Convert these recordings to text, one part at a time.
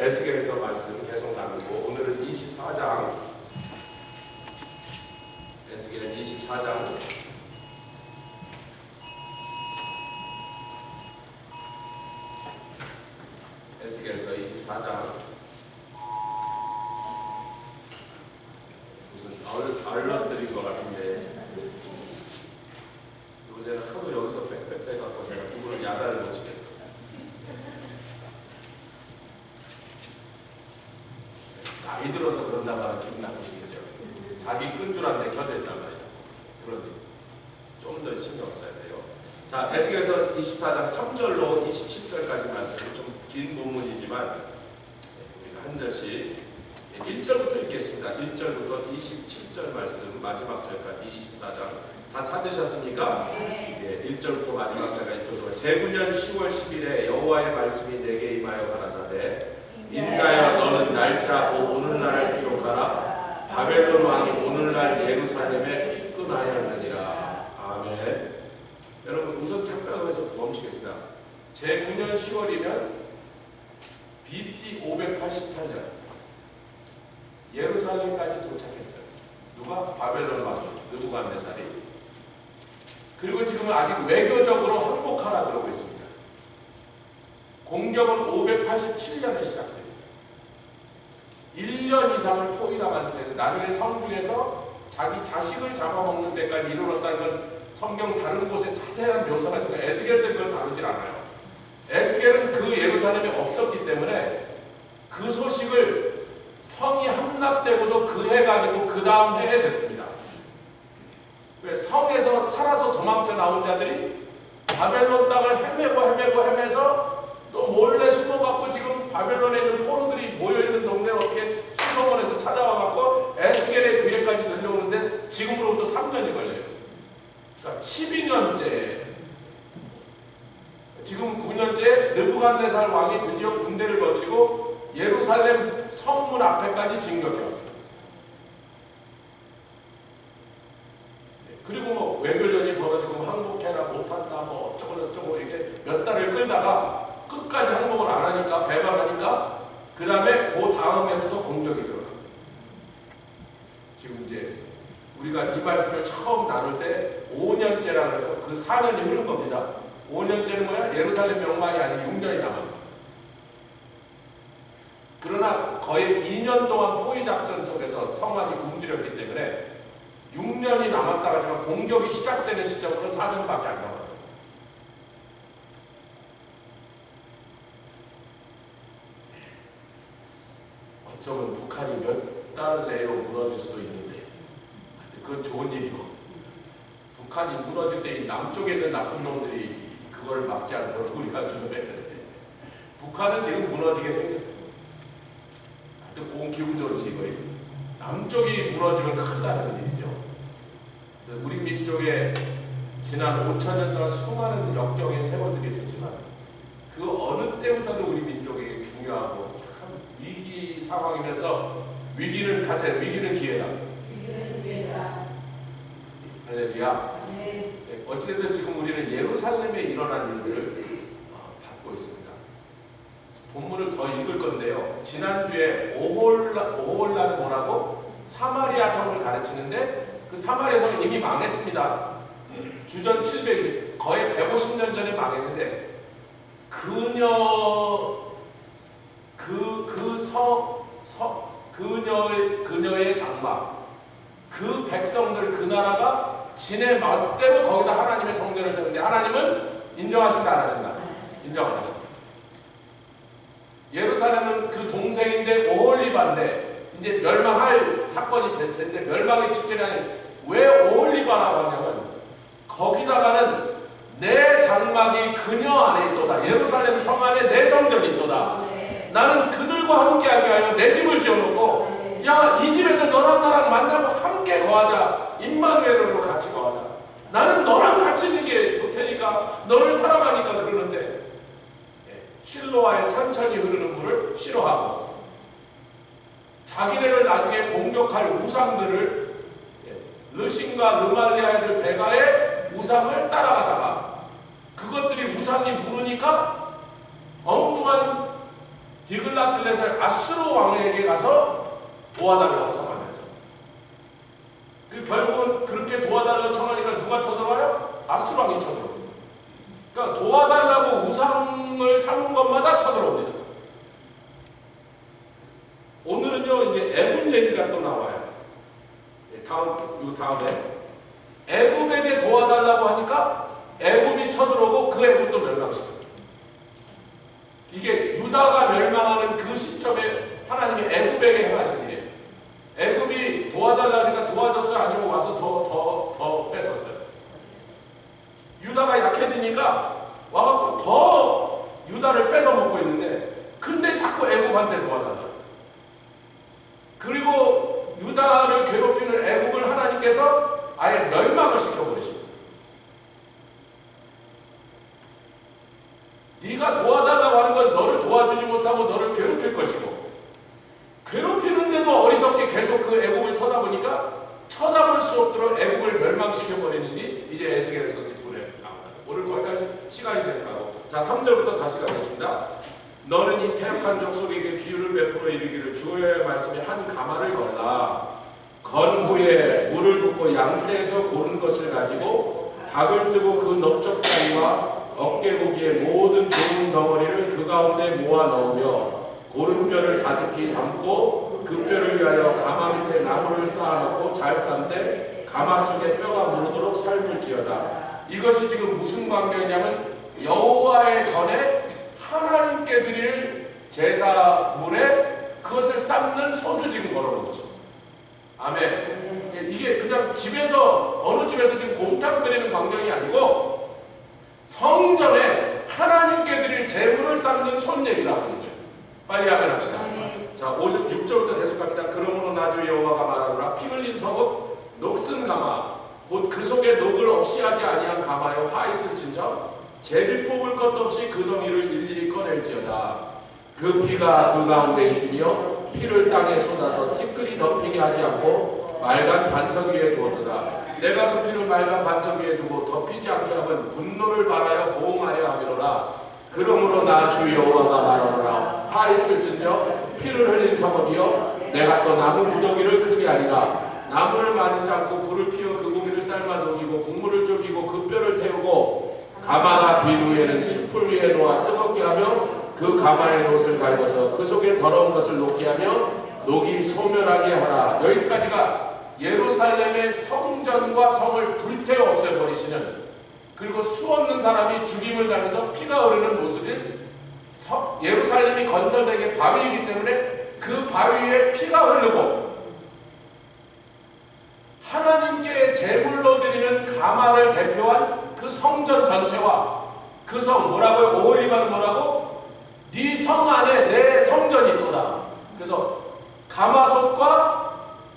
에스겔에서 말씀 계속 나누고 오늘은 24장 에스겔 24장 에스겔에서 24장 무슨 얼럿들인 것 같은데 요새는 하도 여기서 빽빽 갖고 내가 누구를 야단을 못 치겠어. 나이 들어서 그런다고 기분 나쁘시겠죠. 자기 끈 줄 알았는데 켜져 있단 말이죠. 그러니 좀 더 신경 써야 돼요. 자, 에스겔에서 24장 3절로 27절까지 말씀, 좀 긴 본문이지만 우리가 한 절씩 1절부터 읽겠습니다. 1절부터 27절 말씀 마지막 절까지 24장 다 찾으셨습니까? 네. 1절부터 마지막 절까지 읽어줘. 제9년 10월 10일에 여호와의 말씀이 내게 임하여 가라사대 인자여 너는 날짜 오늘날을 기록하라. 바벨론 왕이 오늘날 예루살렘에 피끈하였느니라. 아멘. 여러분 우선 잠깐 해서 멈추겠습니다. 제9년 10월이면 BC 588년 예루살렘까지 도착했어요. 누가? 바벨론 왕이 느부갓네살이. 그리고 지금은 아직 외교적으로 항복하라 그러고 있습니다. 공격은 587년에 시작됩니다. 1년 이상을 포위당한 세대, 나중에 성중에서 자기 자식을 잡아먹는 데까지 이르렀다는 건 성경 다른 곳에 자세한 묘사가 있습니다. 에스겔에서 그걸 다루질 않아요. 에스겔은 그 예루살렘이 없었기 때문에 그 소식을 성이 함락되고도 그 해가 아니고 그 다음 해에 됐습니다. 왜? 성에서 살아서 도망쳐 나온 자들이 바벨론 땅을 헤매서 또 몰래 숨어갖고 지금 바벨론에 있는 포로들이 모여있는 동네를 어떻게 수송원에서 찾아와갖고 에스겔의 뒤에까지 들려오는데 지금으로부터 3년이 걸려요. 그러니까 12년째, 지금 9년째 느부갓네살 왕이 드디어 군대를 거느리고 예루살렘 성문 앞에까지 진격해왔습니다. 그리고 뭐 외교전이 벌어지고 항복해라 못한다 뭐 어쩌고 이렇게 몇 달을 끌다가 끝까지 항복을 안 하니까 배반하니까 그 다음에 그 다음에부터 공격이 들어갑니다. 지금 이제 우리가 이 말씀을 처음 나눌 때 5년째라 그래서 그 4년이 흐른 겁니다. 5년째는 뭐야? 예루살렘 명망이 아직 6년이 남았어요. 그러나 거의 2년 동안 포위작전 속에서 성안이 굶주렸기 때문에 6년이 남았다 하지만 공격이 시작되는 시점으로는 4년밖에 안 남았다. 어쩌면 북한이 몇 달 내로 무너질 수도 있는데 그건 좋은 일이고 북한이 무너질 때 남쪽에 있는 나쁜 놈들이 그걸 막지 않도록 우리가 기도해야 돼. 북한은 지금 무너지게 생겼어요. 하여튼 그건 기분 좋은 일이고요. 남쪽이 무너지면 큰일 나는 일이죠. 우리 민족의 지난 5천년 동안 수많은 역경의 세월들이 있었지만 그 어느 때보다도 우리 민족에게 중요하고 참 위기 상황이면서 위기는 가짜, 위기는 기회다. 위기는 기회다. 할렐루야. 네. 어찌됐든 지금 우리는 예루살렘에 일어난 일들을 받고 있습니다. 본문을 더 읽을 건데요. 지난주에 오홀라는 뭐라고? 사마리아 성을 가르치는데 그 사마리아 성이 이미 망했습니다. 주전 700, 거의 150년 전에 망했는데 그녀의 장막, 그 백성들, 그 나라가 지네 멋대로 거기다 하나님의 성전을 세우는데 하나님은 인정하신다 안 하신다? 인정 안 하신다. 예루살렘은 그 동생인데 오홀리바인데 이제 멸망할 사건이 될 텐데 멸망의 직전이 아닌 왜 오홀리바라고 하냐면 거기다가는 내 장막이 그녀 안에 있도다. 예루살렘 성 안에 내 성전이 있도다. 나는 그들과 함께하게 하여 내 집을 지어놓고 야, 이 집에서 너랑 나랑 만나고 함께 거하자. 임마누엘로 같이 거하자. 나는 너랑 같이 있는 게 좋다니까 너를 사랑하니까 그러는데 실로아의 천천히 흐르는 물을 싫어하고 자기네를 나중에 공격할 우상들을 르신과 르말리아들 베가의 우상을 따라가다가 그것들이 우상이 부르니까 엉뚱한 디글랏빌렛을 아수르 왕에게 가서 도와달라고 청하면서 그 결국은 그렇게 도와달라고 청하니까 누가 쳐들어와요? 아수르 왕이 쳐들어옵니다. 그러니까 도와달라고 우상을 삼은 것마다 쳐들어옵니다. 오늘은요 이제 애굽 얘기가 또 나와요. 다음에 애굽에게 도와달라고 하니까 애굽이 쳐들어오고 그 애굽도 멸망시켜요. 이게 유다가 멸망하는 그 시점에 하나님이 애굽에게 행하신 일이에요. 애굽이 도와달라니까 도와줬어요? 아니면 와서 더 뺏었어요? 유다가 약해지니까 와갖고 더 유다를 뺏어먹고 있는데 근데 자꾸 애굽한테 도와달라. 그리고 유다를 괴롭히는 애굽을 하나님께서 아예 멸망을 시켜버리십니다. 네가 도와달라고 하는 건 너를 도와주지 못하고 너를 괴롭힐 것이고 괴롭히는데도 어리석게 계속 그 애굽을 쳐다보니까 쳐다볼 수 없도록 애굽을 멸망시켜버리는 일이 이제 에스겔에서 뒷부분에 나옵니다. 오늘 거기까지 시간이 되니까요. 자 3절부터 다시 가겠습니다. 너는 이 패역한 족속에게 비유를 베풀어 이르기를 주의 말씀에 한 가마를 걸라. 건 후에 물을 붓고 양떼에서 고른 것을 가지고 닭을 뜨고 그 넓적다리와 어깨고기의 모든 좋은 덩어리를 그 가운데 모아 넣으며 고른 뼈를 가득히 담고 그 뼈를 위하여 가마 밑에 나무를 쌓아놓고 잘 싼데 가마 속에 뼈가 무르도록 삶을 지어다. 이것이 지금 무슨 광경이냐면 여호와의 전에 하나님께 드릴 제사물에 그것을 삶는 솥을 지금 걸어놓은 것입니다. 아멘. 이게 그냥 집에서 어느 집에서 지금 곰탕 끓이는 광경이 아니고 성전에 하나님께 드릴 제물을 삶는 솥 얘기라고 하는 거예요. 빨리 아멘 합시다. 자 6절부터 계속 갑니다. 그러므로 나 주 여호와가 말하노라. 피 흘린 성읍 녹슨 가마 곧 그 속에 녹을 없이 하지 아니한 가마여 화 있을진저 제비 뽑을 것도 없이 그 덩이를 일일이 꺼낼지어다. 그 피가 그 가운데 있으며 피를 땅에 쏟아서 티끌이 덮이게 하지 않고 맑은 반석 위에 두었도다. 내가 그 피를 맑은 반석 위에 두고 덮이지 않게 하면 분노를 발하여 보응하려 함이로라. 그러므로 나 주 여호와가 말하노라. 화 있을진저 피를 흘린 성읍이여 내가 또 나무 무더기를 크게 하리라. 나무를 많이 쌓고 불을 피워 그 고기를 삶아 녹이고 국물을 쪼기고 그 뼈를 태우고 가마가 빈 후에는 숯불 위에 놓아 뜨겁게 하며 그 가마의 놋을 갈고서 그 속에 더러운 것을 녹게 하며 녹이 소멸하게 하라. 여기까지가 예루살렘의 성전과 성을 불태워 없애버리시는 그리고 수없는 사람이 죽임을 당해서 피가 흐르는 모습인 예루살렘이 건설되기 바위이기 때문에 그 바위 위에 피가 흐르고 하나님께 제물로 드리는 가마를 대표한 그 성전 전체와 그 성 뭐라고요? 오홀리바는 뭐라고? 네 성 안에 내 성전이 있도다. 그래서 가마솥과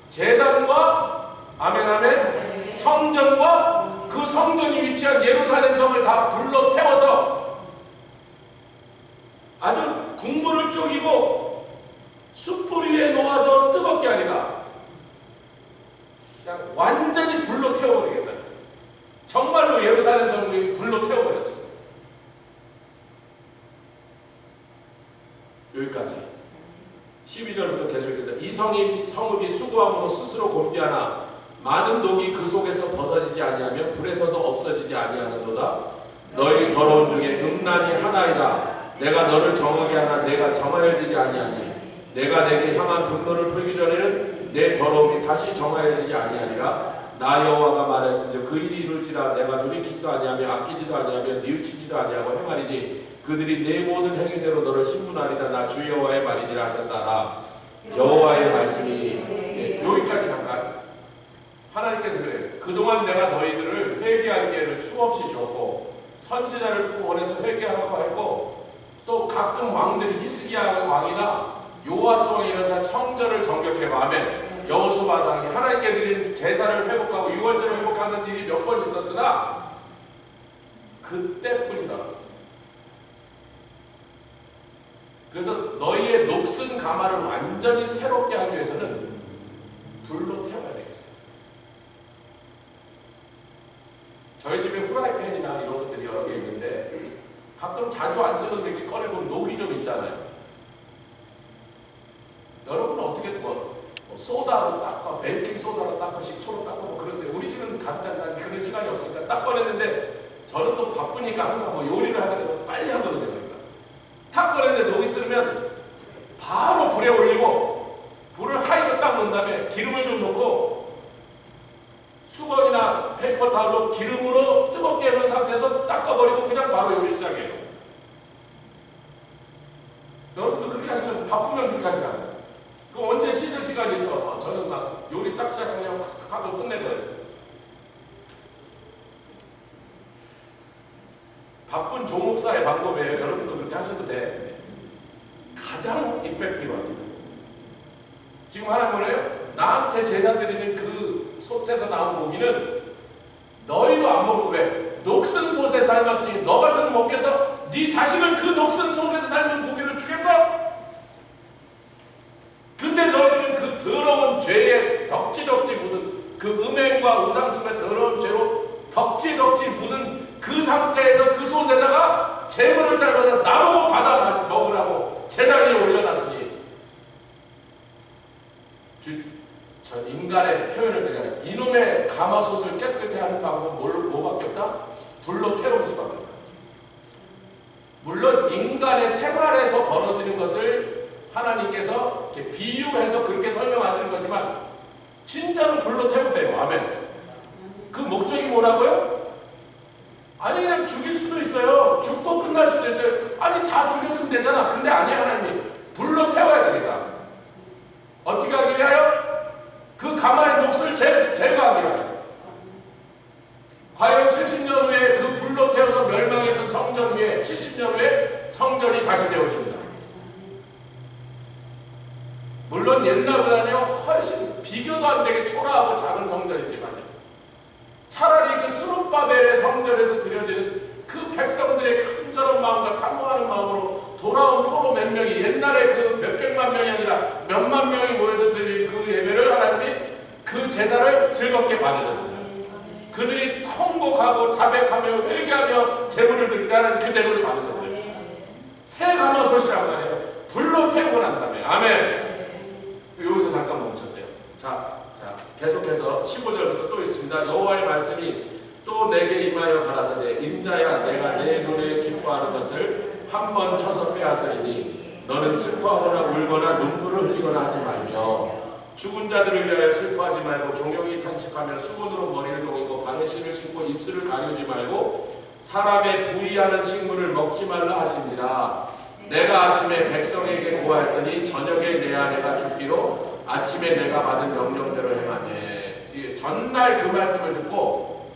제단과 아멘 아멘 성전과 그 성전이 위치한 예루살렘 성을 다 불로 태워서 아주 국물을 쪼기고 숯불 위에 놓아서 뜨겁게 하리라. 그냥 완전히 불로 태워버리겠다. 정말로 예루살렘 성이 불로 태워버렸습니다. 여기까지 12절부터 계속해서 이 성읍이 수고함으로 스스로 곤비하나 많은 녹이 그 속에서 벗어지지 아니하며 불에서도 없어지지 아니하는도다. 너희 더러운 중에 음란이 하나이다. 내가 너를 정하게 하나 내가 정하여지지 아니하니 내가 내게 향한 분노를 풀기 전에는 내 더러움이 다시 정하여지지 아니하리라. 나 여호와가 말하였으니 그 일이 이룰지라. 내가 돌이키지도 아니하며 아끼지도 아니하며 뉘우치지도 아니하고 행하리니 그들이 내 모든 행위대로 너를 신문하리라. 나 주 여호와의 말이니라 하셨다라. 여호와의 말씀이 여기까지 잠깐. 하나님께서 그래요. 그동안 내가 너희들을 회개할 기회를 수없이 줬고 선지자를 보내서 회개하라고 했고 또 가끔 왕들이 히스기야 왕이나 요아스 왕이 일어나서 성전을 정격해봐. 아멘. 여호수아 왕이 하나님께 드린 제사를 회복하고 유월절을 회복하는 일이 몇 번 있었으나 그때뿐이다. 그래서 너희의 녹슨 가마를 완전히 새롭게 하기 위해서는 불로 태워야 되겠어요. 저희 집에 후라이팬이나 이런 것들이 여러 개 있는데 가끔 자주 안 쓰는 거 이렇게 꺼내보면 녹이 좀 있잖아요. 뭐 소다로 닦아, 베이킹 소다로 닦아, 식초로 닦아 뭐 그런데 우리 집은 간단한 그런 시간이 없으니까 딱 꺼냈는데 저는 또 바쁘니까 항상 뭐 요리를 하다가 빨리 하거든요. 그러니까 탁 꺼냈는데 녹이 쓰면 바로 불에 올리고 불을 하이로 딱 놓은 다음에 기름을 좀 넣고 수건이나 페이퍼 타올로 기름으로 뜨겁게 해놓은 상태에서 닦아버리고 그냥 바로 요리 시작해요. 여러분도 그렇게 하시면 바쁘면 그렇게 하시나요? 그럼 언제 씻을 시간이 있어? 저는 막 요리 딱 시작하면 확 하고 끝내거든요. 바쁜 조목사의 방법이에요. 여러분도 그렇게 하셔도 돼. 가장 이펙티브합니다. 지금 하나님 뭐래요? 나한테 제사 드리는 그 솥에서 나온 고기는 너희도 안 먹고 왜? 녹슨 솥에 삶았으니 너 같은 먹겠어? 네 자식을 그 녹슨 솥에서 삶은 고기를 주겠어? 근데 너희들은 그 더러운 죄에 덕지덕지 묻은 그 음행과 우상숭의 더러운 죄로 덕지덕지 묻은 그 상태에서 그 솥에다가 재물을 삶아서 나보고 받아 먹으라고 제단 위에 올려놨으니 전 인간의 표현을 그냥 이놈의 가마솥을 깨끗게 하는 방법은 뭐밖에 없다? 불로 태우는 수밖에 없다. 물론 인간의 생활에서 벌어지는 것을 하나님께서 이렇게 비유해서 그렇게 설명하시는 거지만 진짜로 불로 태우세요. 아멘. 그 목적이 뭐라고요? 아니 그냥 죽일 수도 있어요. 죽고 끝날 수도 있어요. 아니 다 죽였으면 되잖아. 근데 아니 하나님이 불로 태워야 되겠다. 어떻게 하기 위하여? 그 가마의 녹슬 제거하기 위하여. 과연 70년 후에 그 불로 태워서 멸망했던 성전 위에 70년 후에 성전이 다시 세워집니다. 물론 옛날보다는 훨씬 비교도 안 되게 초라하고 작은 성전이지만 차라리 그 수룹바벨의 성전에서 드려지는 그 백성들의 간절한 마음과 사모하는 마음으로 돌아온 포로 몇 명이 옛날에 그 몇백만 명이 아니라 몇만 명이 모여서 드린 그 예배를 하나님이 그 제사를 즐겁게 받으셨습니다. 그들이 통곡하고 자백하며 회개하며 제물을 드릴 때 하나님 그 제물을 받으셨어요. 새 가마솥이라고 하네요. 불로 태우고 난 다음에 아멘. 여기서 잠깐 멈췄어요. 자 계속해서 15절부터 또 있습니다. 여호와의 말씀이 또 내게 임하여 가라사대 인자야 내가 내 눈에 기뻐하는 것을 한 번 쳐서 빼앗으리니 너는 슬퍼하거나 울거나 눈물을 흘리거나 하지 말며 죽은 자들을 위하여 슬퍼하지 말고 종용이 탄식하며 수건으로 머리를 녹이고 바느실을 신고 입술을 가리우지 말고 사람의 부의하는 식물을 먹지 말라 하신지라. 내가 아침에 백성에게 고하였더니 저녁에 내 아내가 죽기로 아침에 내가 받은 명령대로 행하네. 전날 그 말씀을 듣고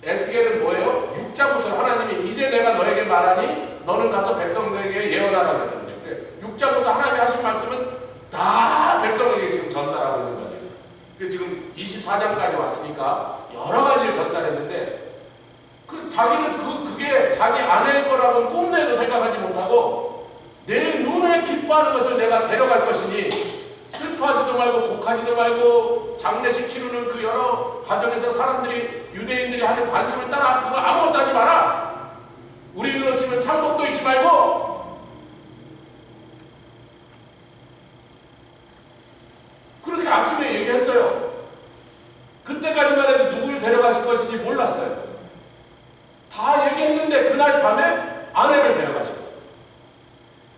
에스겔은 뭐예요? 6장부터 하나님이 이제 내가 너에게 말하니 너는 가서 백성들에게 예언하라 그랬거든요. 6장부터 하나님이 하신 말씀은 다 백성에게 지금 전달하고 있는 거죠. 지금 24장까지 왔으니까 여러 가지를 전달했는데 자기는 그게 자기 아내일 거라고는 꿈내도 생각하지 못하고 내 눈에 기뻐하는 것을 내가 데려갈 것이니 슬퍼하지도 말고 곡하지도 말고 장례식 치르는 그 여러 가정에서 사람들이 유대인들이 하는 관심을 따라 그거 아무것도 하지 마라. 우리로 치면 상복도 잊지 말고 그렇게 아침에 얘기했어요. 그때까지만 해도 누구를 데려가실 것인지 몰랐어요. 다 얘기했는데 그날 밤에 아내를 데려가신 거예요.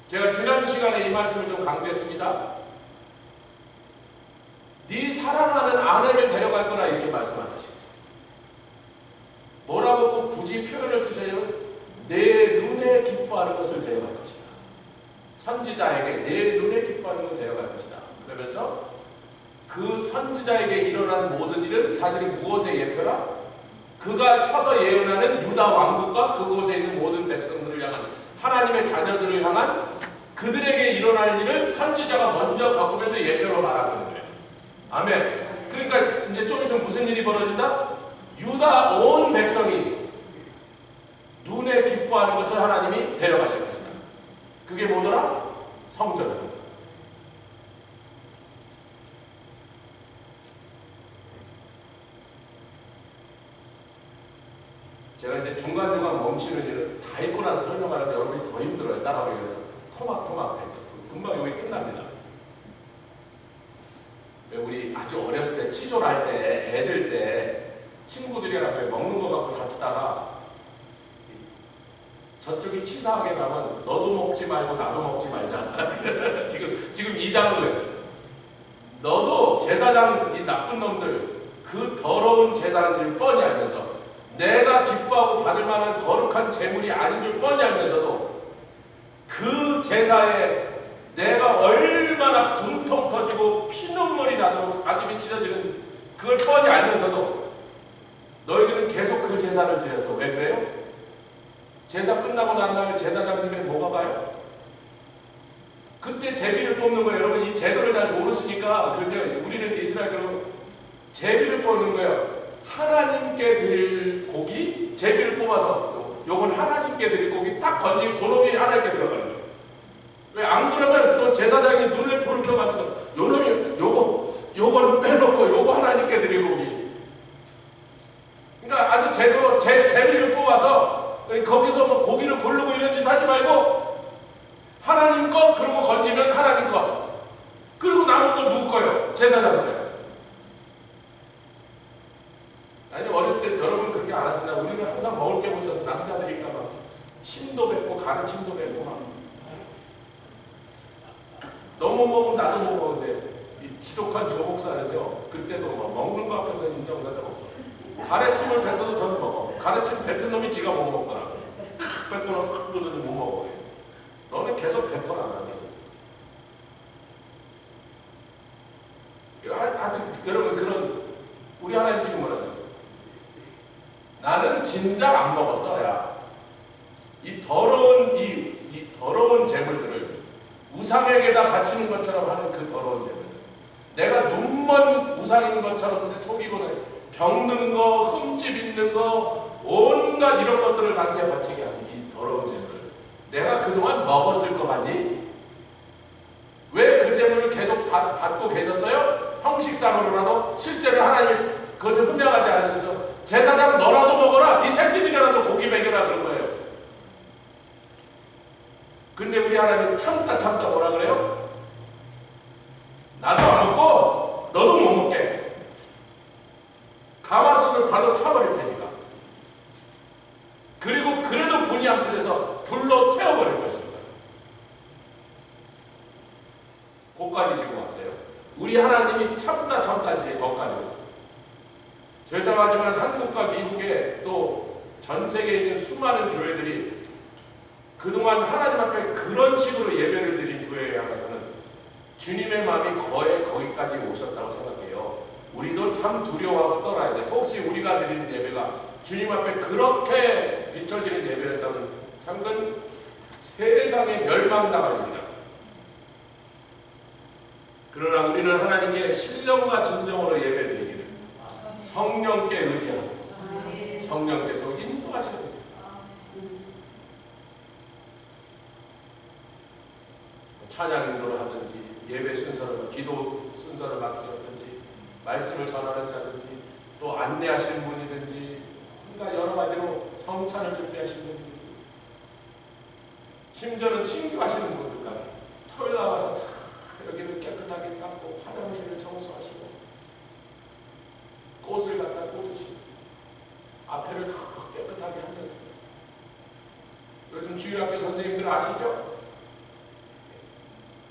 제가 지난 시간에 이 말씀을 좀 강조했습니다. 네 사랑하는 아내를 데려갈 거라 이렇게 말씀하셨어요. 뭐라고 꼭 굳이 표현을 쓰시냐면 내 눈에 기뻐하는 것을 데려갈 것이다. 선지자에게 내 눈에 기뻐하는 것을 데려갈 것이다. 그러면서 그 선지자에게 일어나는 모든 일은 사실은 무엇의 예표라? 그가 쳐서 예언하는 유다 왕국과 그곳에 있는 모든 백성들을 향한 하나님의 자녀들을 향한 그들에게 일어날 일을 선지자가 먼저 겪으면서 예표로 말하고 있는 거예요. 아멘. 그러니까 이제 좀 있으면 무슨 일이 벌어진다? 유다 온 백성이 눈에 기뻐하는 것을 하나님이 데려가실 것이다. 그게 뭐더라? 성전입니다. 제가 이제 중간중간 멈추는 일을 다 읽고 나서 설명하려면 여러분이 더 힘들어요. 따라오기 위해서 토막해서 금방 여기 끝납니다. 우리 아주 어렸을 때 치졸할 때 애들 때 친구들이랑 앞에 먹는 거 갖고 다투다가 저쪽이 치사하게 가면 너도 먹지 말고 나도 먹지 말자. 지금 이 장은 너도 제사장 이 나쁜 놈들 그 더러운 제사인 줄 뻔히 알면서 내가 기뻐하고 받을 만한 거룩한 제물이 아닌 줄 뻔히 알면서도 그 제사에 내가 얼마나 분통 터지고 피눈물이 나도록 가슴이 찢어지는 그걸 뻔히 알면서도 너희들은 계속 그 제사를 드려서 왜 그래요? 제사 끝나고 난 날 제사장 집에 뭐가 가요? 그때 제비를 뽑는 거예요. 여러분 이 제도를 잘 모르시니까 그죠? 우리는 이스라엘로 제비를 뽑는 거예요. 하나님께 드릴 고기 제비를 뽑아서 요건 하나님께 드릴 고기 딱 건지고 그놈이 하나님께 들어가는 거예요. 왜 안 그러면 또 제사장이 눈에 불을 켜가지고 요놈이 요거는 빼놓고 요거 하나님께 드릴 고기. 그러니까 아주 제대로 제비를 뽑아서 거기서 뭐 고기를 고르고 이런 짓 하지 말고 하나님 것 그러고 건지면 하나님 것 그리고 남은 거 누구 거예요? 제사장 거예요. 아니 어렸을 때 여러분 그렇게 안 하셨나? 우리는 항상 먹을 게 모자라서 남자들인가 막 침도 뱉고 가르침도 뱉고 막 너무 먹으면 나도 못 먹는데 이 지독한 조목사는요 그때도 뭐 먹는 거 앞에서 인정사정 없어. 가래침을 뱉어도 저는 먹어. 가래침 뱉은 놈이 지가 못 먹더라. 칵 뱉고는 확 그러더니 못 먹어. 너는 계속 뱉어라. 아주 여러분 그런 우리 하나님 지금 뭐라고 나는 진작 안 먹었어. 야. 이 더러운 재물들을 우상에게다 바치는 것처럼 하는 그 더러운 재물들. 내가 눈먼 우상인 것처럼 속이고는 병든 거, 흠집 있는 거, 온갖 이런 것들을 나한테 바치게 하는 이 더러운 재물. 내가 그동안 먹었을 것 같니? 왜 그 재물을 계속 받고 계셨어요? 형식상으로라도 실제로 하나님 그것을 분명하지 않으셔서 제사장 너라도 먹어라. 네 새끼들이라도 고기 먹여라 그런 거예요. 근데 우리 하나님 참다 뭐라 그래요? 나도 안 먹고 너도 못 먹게. 가마솥을 발로 차버릴 테니까. 그리고 그래도 분이 안 풀려서 불로 태워버릴 것입니다. 거기까지 지금 왔어요. 우리 하나님이 참다 이제 거기까지 오셨어요. 죄송하지만 한국과 미국에 또 전 세계에 있는 수많은 교회들이 그동안 하나님 앞에 그런 식으로 예배를 드린 교회에 향해서는 주님의 마음이 거기까지 오셨다고 생각해요. 우리도 참 두려워하고 떨어야 돼. 혹시 우리가 드리는 예배가 주님 앞에 그렇게 비춰지는 예배였다면 참 그건 세상에 멸망당할 일이다. 그러나 우리는 하나님께 신령과 진정으로 예배드리기를 성령께 의지하고 성령께서 인도하시는 찬양 인도를 하든지 예배 순서를 기도 순서를 맡으셨든지 말씀을 전하는 자든지 또 안내하시는 분이든지 그러니까 여러 가지로 성찬을 준비하시는 분들 심지어는 친구하시는 분들까지 토요일 나와서 여기를 깨끗하게 닦고 화장실을 청소하시고 꽃을 갖다 꽂으시고 앞에를 다 깨끗하게 하면서 요즘 주일학교 선생님들 아시죠?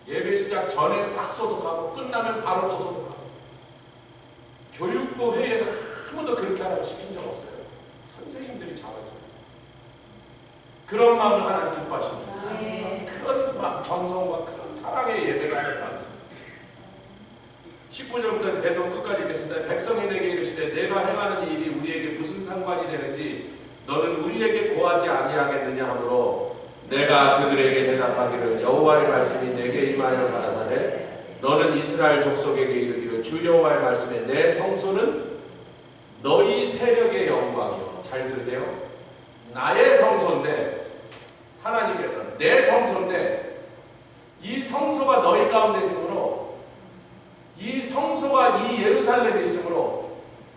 예배 시작 전에 싹 소독하고 끝나면 바로 또 소독하고 교육부 회의에서 아무도 그렇게 하라고 시킨 적 없어요. 선생님들이 잘하죠. 그런 마음을 하나님 기뻐하시는 주세요. 그런 막 정성과 그런 사랑의 예배가 하나님 19절부터 계속 끝까지 읽겠습니다. 백성이 내게 이르시되 내가 행하는 이 일이 우리에게 무슨 상관이 되는지 너는 우리에게 고하지 아니하겠느냐 하므로 내가 그들에게 대답하기를 여호와의 말씀이 내게 임하여 가라사대 너는 이스라엘 족속에게 이르기를 주 여호와의 말씀에 내 성소는 너희 세력의 영광이요. 잘 들으세요. 나의 성소인데 하나님께서 내 성소인데 이 성소가 너희 가운데 있으므로 이 성소가 이 예루살렘에 있으므로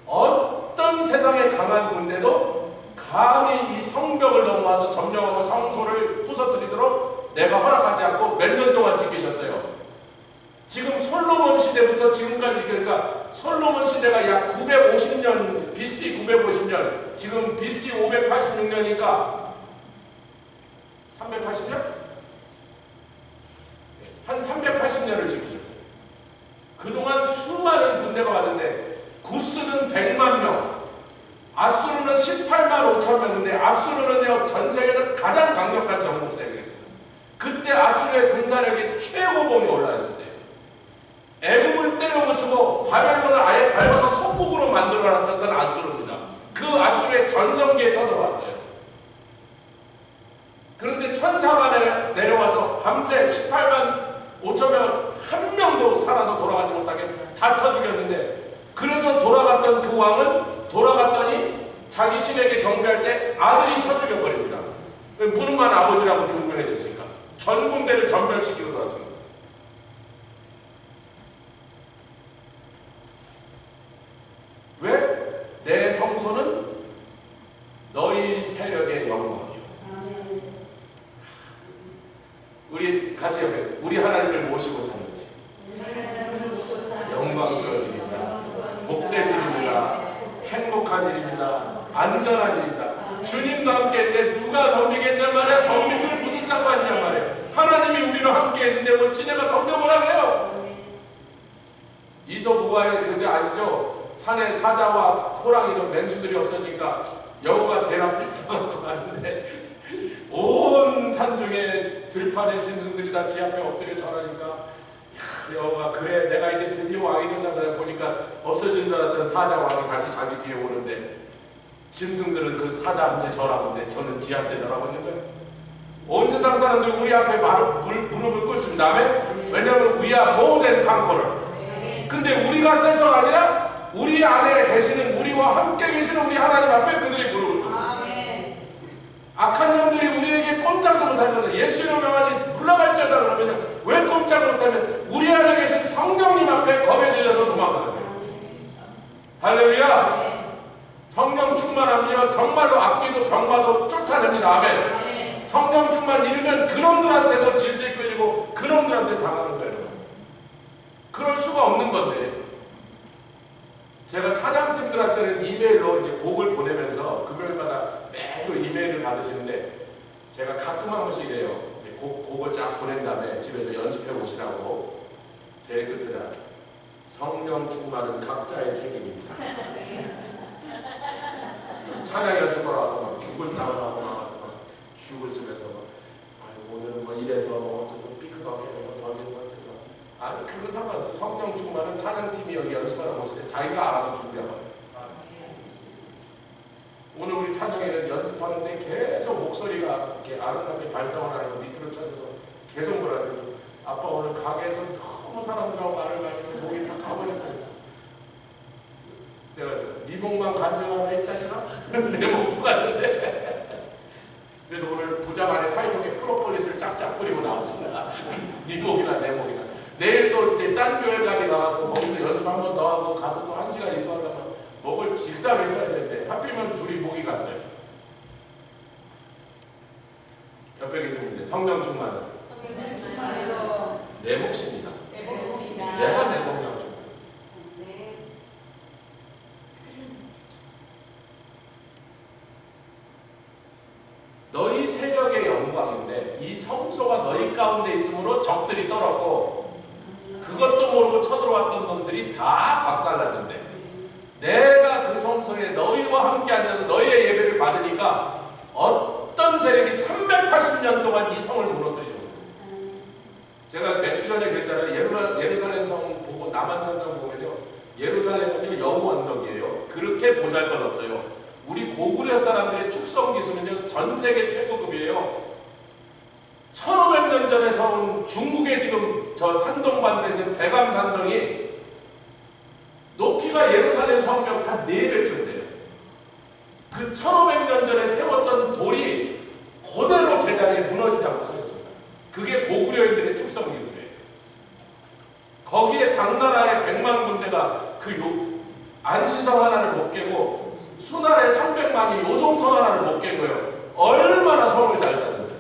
어떤 세상의 강한 군대도 감히 이 성벽을 넘어와서 점령하고 성소를 부서뜨리도록 내가 허락하지 않고 몇 년 동안 지키셨어요. 지금 솔로몬 시대부터 지금까지, 그러니까 솔로몬 시대가 약 950년, BC 950년, 지금 BC 586년이니까 380년? 한 380년을 지키셨어요. 그동안 수많은 군대가 왔는데 구스는 100만 명, 아수르는 18만 5천 명인데 아수르는요 전 세계에서 가장 강력한 정복 세력이었습니다. 그때 아수르의 군사력이 최고봉에 올라있을 때예요. 애굽을 때려부수고 바벨론을 아예 밟아서 속국으로 만들어놨었던 아수르입니다. 그 아수르의 전성기에 쳐들어왔어요. 그런데 천사가 내려와서 밤새 18만 5천 명 한 명도 살아서 돌아가지 못하게 다 쳐 죽였는데, 그래서 돌아갔던 그 왕은 돌아갔더니 자기 신에게 경배할 때 아들이 쳐 죽여버립니다. 무능한 아버지라고 분명해졌으니까 전 군대를 전멸시키고 돌아왔습니다. 왜? 내 성소는 너희 세력의 영광이요. 우리 같이 옆에 우리 하나님을 모시고 사는 것이 영광스러운 일입니다. 복된 일입니다. 행복한 일입니다. 안전한 일입니다. 주님과 함께 있는데 누가 덤비겠냔 말이야. 덤비들 무슨 상관이냐 말이야. 하나님이 우리와 함께 계신데 뭐 지네가 덤벼보라 그래요. 이솝우화의 그저 아시죠? 산에 사자와 호랑이 이런 맹수들이 없으니까 여우가 제일 앞에 있어가지고 하는데 온 산중에 들판에 짐승들이 다 지 앞에 엎드려 절하니까 여우가 그래 내가 이제 드디어 왕이 됐나 보다 보니까 없어진 줄 알았던 사자 왕이 다시 자기 뒤에 오는데 짐승들은 그 사자한테 절하고 있는데 저는 지한테 절하고 있는 거예요. 온 세상 사람들이 우리 앞에 무릎을 꿇습니다. 아멘? 왜냐하면 we are more than conqueror. 근데 우리가 세서가 아니라 우리 안에 계시는, 우리와 함께 계시는 우리 하나님 앞에 그들이 무릎을 꿇습니다. 악한 놈들이 우리에게 꼼짝도 못하면서 예수로 명하니 물러갈지어다 그러면 왜 꼼짝 못하면 우리 안에 계신 성령님 앞에 겁에 질려서 도망가는 거예요. 할렐루야. 성령 충만하면 정말로 악귀도 병마도 쫓아냅니다. 아멘. 성령 충만 이루면 그놈들한테도 질질 끌리고 그놈들한테 당하는 거예요. 그럴 수가 없는 건데, 제가 찬양팀들한테는 이메일로 이제 곡을 보내면서 금요일마다 매주 이메일을 받으시는데 제가 가끔 한 번씩 이래요. 곡을 쫙 보낸 다음에 집에서 연습해 보시라고. 제일 끝에다 성령 충만은 각자의 책임입니다. 찬양 연습하러 와서 막 죽을 싸움하고 나와서 막 죽을 쓰면서 막 오늘은 뭐 이래서 뭐 어째서 삐끗하게 해서 저기서 어째서 아니 그거 상관없어요. 성령 충만은 찬양팀이 여기 연습하러 오시는데 자기가 알아서 준비하거든요. 오늘 우리 찬양에는 연습하는데 계속 목소리가 이렇게 아름답게 발성을 하고 밑으로 쳐져서 계속 뭐라더니 아빠 오늘 가게에서 너무 사람들하고 말을 많이 해서 목이 다 가버렸어요. 내가 그래서 네 목만 간증하라 이 자식아? 내 목도 갔는데 그래서 오늘 부장 안에 사이좋게 프로폴리스를 쫙쫙 뿌리고 나왔습니다. 네 목이나 내 목이나. 내일 또 이제 딴 교회까지 가고 거기도 연습 한 번 더 하고 가서 또 1시간 인도하려면 목을 직사하게 써야 되는데 하필이면 둘이 목이 갔어요. 옆에 계신 분들 성령 충만은 내 몫입니다. 내가 내 성령 충만. 너희 세력의 영광인데 이 성소가 너희 가운데 있으므로 적들이 떨었고 그것도 모르고 쳐들어왔던 놈들이 다 박살났는데 내가 그 성소에 너희와 함께 앉아서 너희의 예배를 받으니까 어떤 세력이 380년 동안 이 성을 무너뜨리죠. 제가 며칠 전에 그랬잖아요. 예루살렘 성 보고 남한산성 보면요, 예루살렘은요 여우 언덕이에요. 그렇게 보잘것없어요. 우리 고구려 사람들의 축성 기술은요 전 세계 최고급이에요. 1500년 전에 서온 중국의 지금 저 산동반도에 있는 백암산성이 높이가 예루살렘 성벽 한 4배쯤 돼요. 그 1500년 전에 세웠던 돌이 그대로 제자리에 무너지지 않고 서 있습니다. 그게 고구려인들의 축성 기술이에요. 거기에 당나라의 100만 군대가 그 안시성 하나를 못 깨고 수나라의 300만이 요동성 하나를 못 깬 거예요. 얼마나 성을 잘 쌓는지.